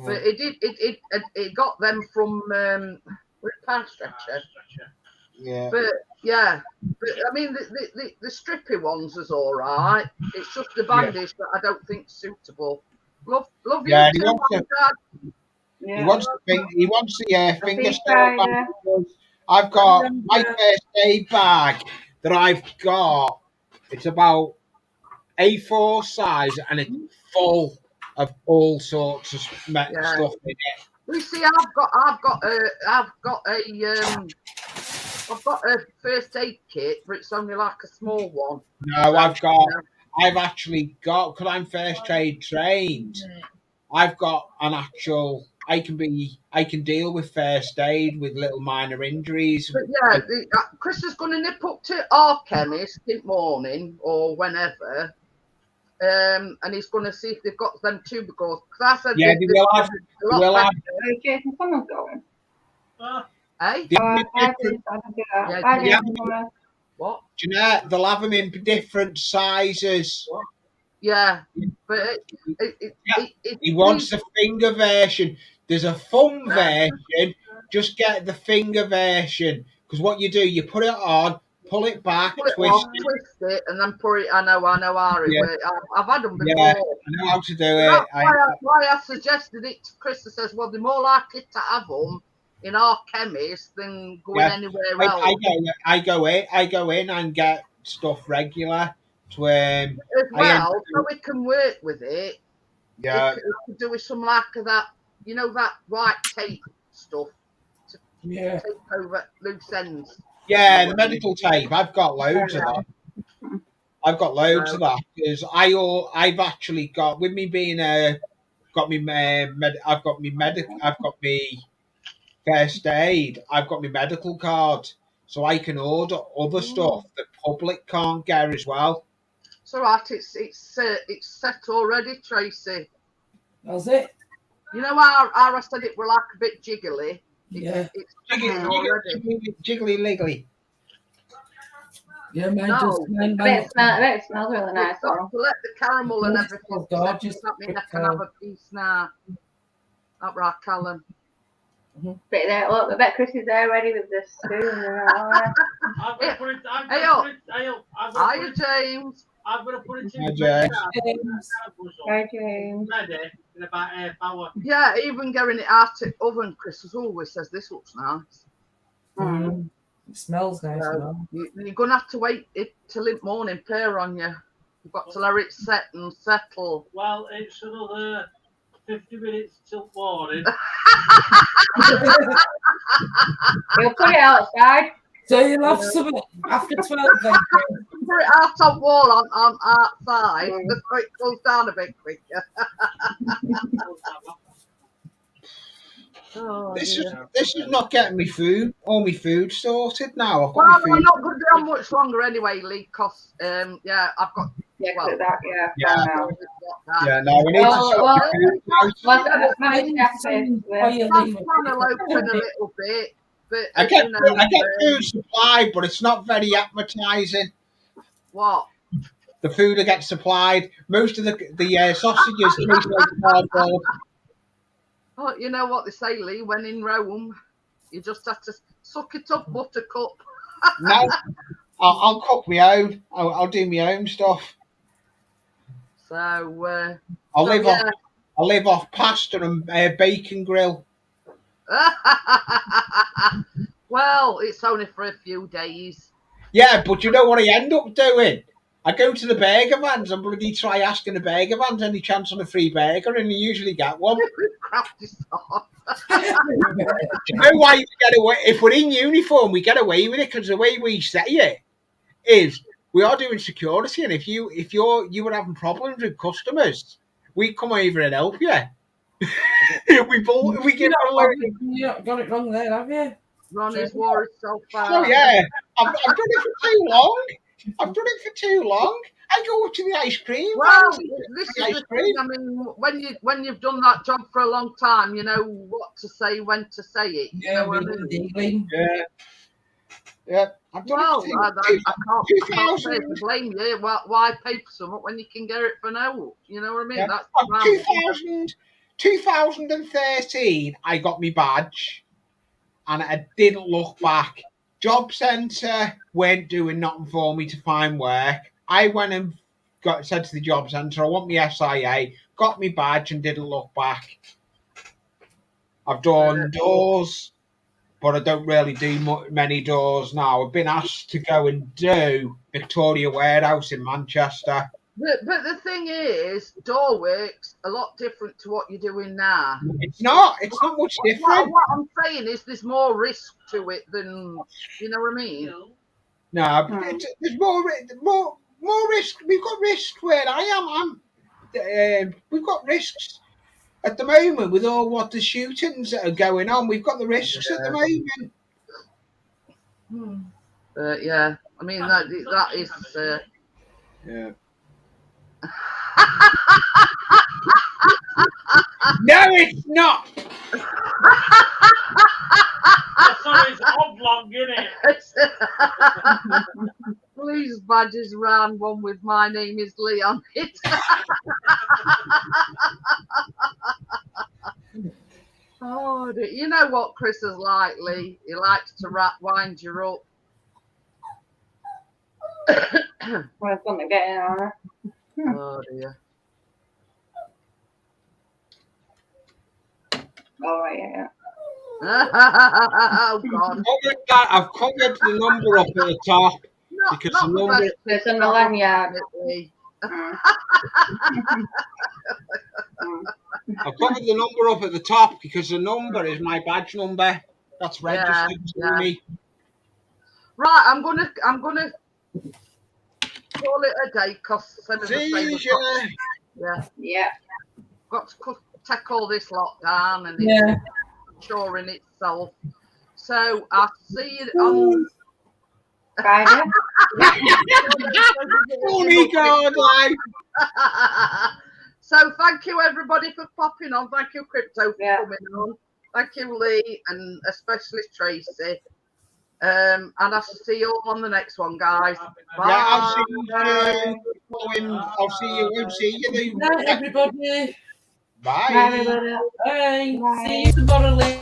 But it got them from Power Stretcher. Yeah. But yeah, I mean the strippy ones is all right. It's just the bandage that I don't think is suitable. Love yeah, you too, Dad. He wants the finger stall. I've got my first aid bag that I've got. It's about A4 size and it's full of all sorts of stuff in it. You see, I've got a I've got a first aid kit, but it's only like a small one. No, I've actually got, because I'm first aid trained, I've got an actual, I can deal with first aid with little minor injuries. But yeah, Chris is going to nip up to our chemist in the morning or whenever, and he's going to see if they've got them tubercles. Because I said, Yeah, they will have. Jason, someone's going. Hey? What? Jeanette, they'll have them in different sizes. What? Yeah, but He wants the finger version. There's a thumb version. Just get the finger version. Because what you do, you put it on, pull it back, twist it, and then pour it. I know how it works. I've had them before. Yeah, I know how to do it. That's why I suggested it to Chris. He says, well, they're more likely to have them in our chemist than going anywhere else. I go in and get stuff regular to as well, so we can work with it. Yeah, we could do with some like that, that white tape stuff to take over loose ends. Yeah, the medical tape. I've got loads of that. I've got loads of that because I've actually got, with me being I've got me first aid. I've got my medical card, so I can order other stuff that public can't get as well. It's all right. It's set already, Tracy. That's it. You know how I said it were like a bit jiggly. It's jiggly wiggly. Yeah, man. It smells really nice. To let the caramel and everything. Gorgeous. That means I can have a piece now. Up right, Callum. Look, I bet Chris is there ready with the spoon. Hiya, James. I'm going to put it in. Hi, James. Ready in about half hour. Yeah, even getting it out of the oven, Chris always says this looks nice. It smells nice. You're going to have to wait till the morning pair on you. You've got to let it set and settle. Well, it's another 50 minutes till morning. You'll put it outside. So you'll have some after 12 then. Put it out on wall on outside so it cools down a bit quicker. This is not getting me food. All my food sorted now. Well, I'm not going to be on much longer anyway, Lee. Because I've got. Yeah, well, no, we need to plan open a little bit. But I get food supplied, but it's not very appetizing. What? The food that gets supplied, most of the sausages taste like cardboard. Oh, you know what they say, Lee? When in Rome, you just have to suck it up, buttercup. No, I'll cook my own. I'll do my own stuff. So I'll live off pasta and bacon grill. Well, it's only for a few days. Yeah, but you know what I end up doing? I go to the burger vans and bloody try asking the burger vans any chance on a free burger, and you usually get one. Crafty sauce. You know why we get away? If we're in uniform, we get away with it because the way we say it is we are doing security, and if you were having problems with customers, we come over and help you. we get you got it wrong there, have you? Ronnie's wore it so far. Oh yeah, I've done it for too long. I go up to the ice cream. Well, this is the thing. I mean, when you've done that job for a long time, you know what to say, when to say it. You know what I mean? Yeah. I've done it for I can't say to blame you. Why pay for something when you can get it for no? You know what I mean? Yeah. That's 2013, I got my badge, and I didn't look back. Job centre weren't doing nothing for me to find work. I went and said to the job centre, I want my SIA, got my badge and didn't look back. I've done doors, but I don't really do many doors now. I've been asked to go and do Victoria Warehouse in Manchester. But the thing is, door work's a lot different to what you're doing now. It's not much different. What I'm saying is there's more risk to it than, you know what I mean? No, but there's more risk. We've got risk where I am. We've got risks at the moment with all what the shootings that are going on. We've got the risks at the moment. Yeah, I mean that is. Yeah. No, it's not. It's oblong, isn't it? Please badges round one with my name is Lee on it. Oh, you know what Chris is like, Lee? He likes to wind you up. Well, it's going to get in on her. Oh dear. Oh, right, yeah. Oh God. I've covered the number up at the top because the number. It's in the lanyard. I've covered the number up at the top because the number is my badge number. That's registered to me. Right, I'm gonna call it a day because Yeah. Got to take all this lot down and it's maturing itself. So I'll see you on Friday. Oh my God, like. So thank you everybody for popping on. Thank you Crypto for coming on. Thank you Lee and especially Tracy. And I'll see you all on the next one, guys. Bye. Yeah, I'll see you. Night, everybody. Bye. Bye, everybody. Bye. Bye. See you tomorrow, Lee.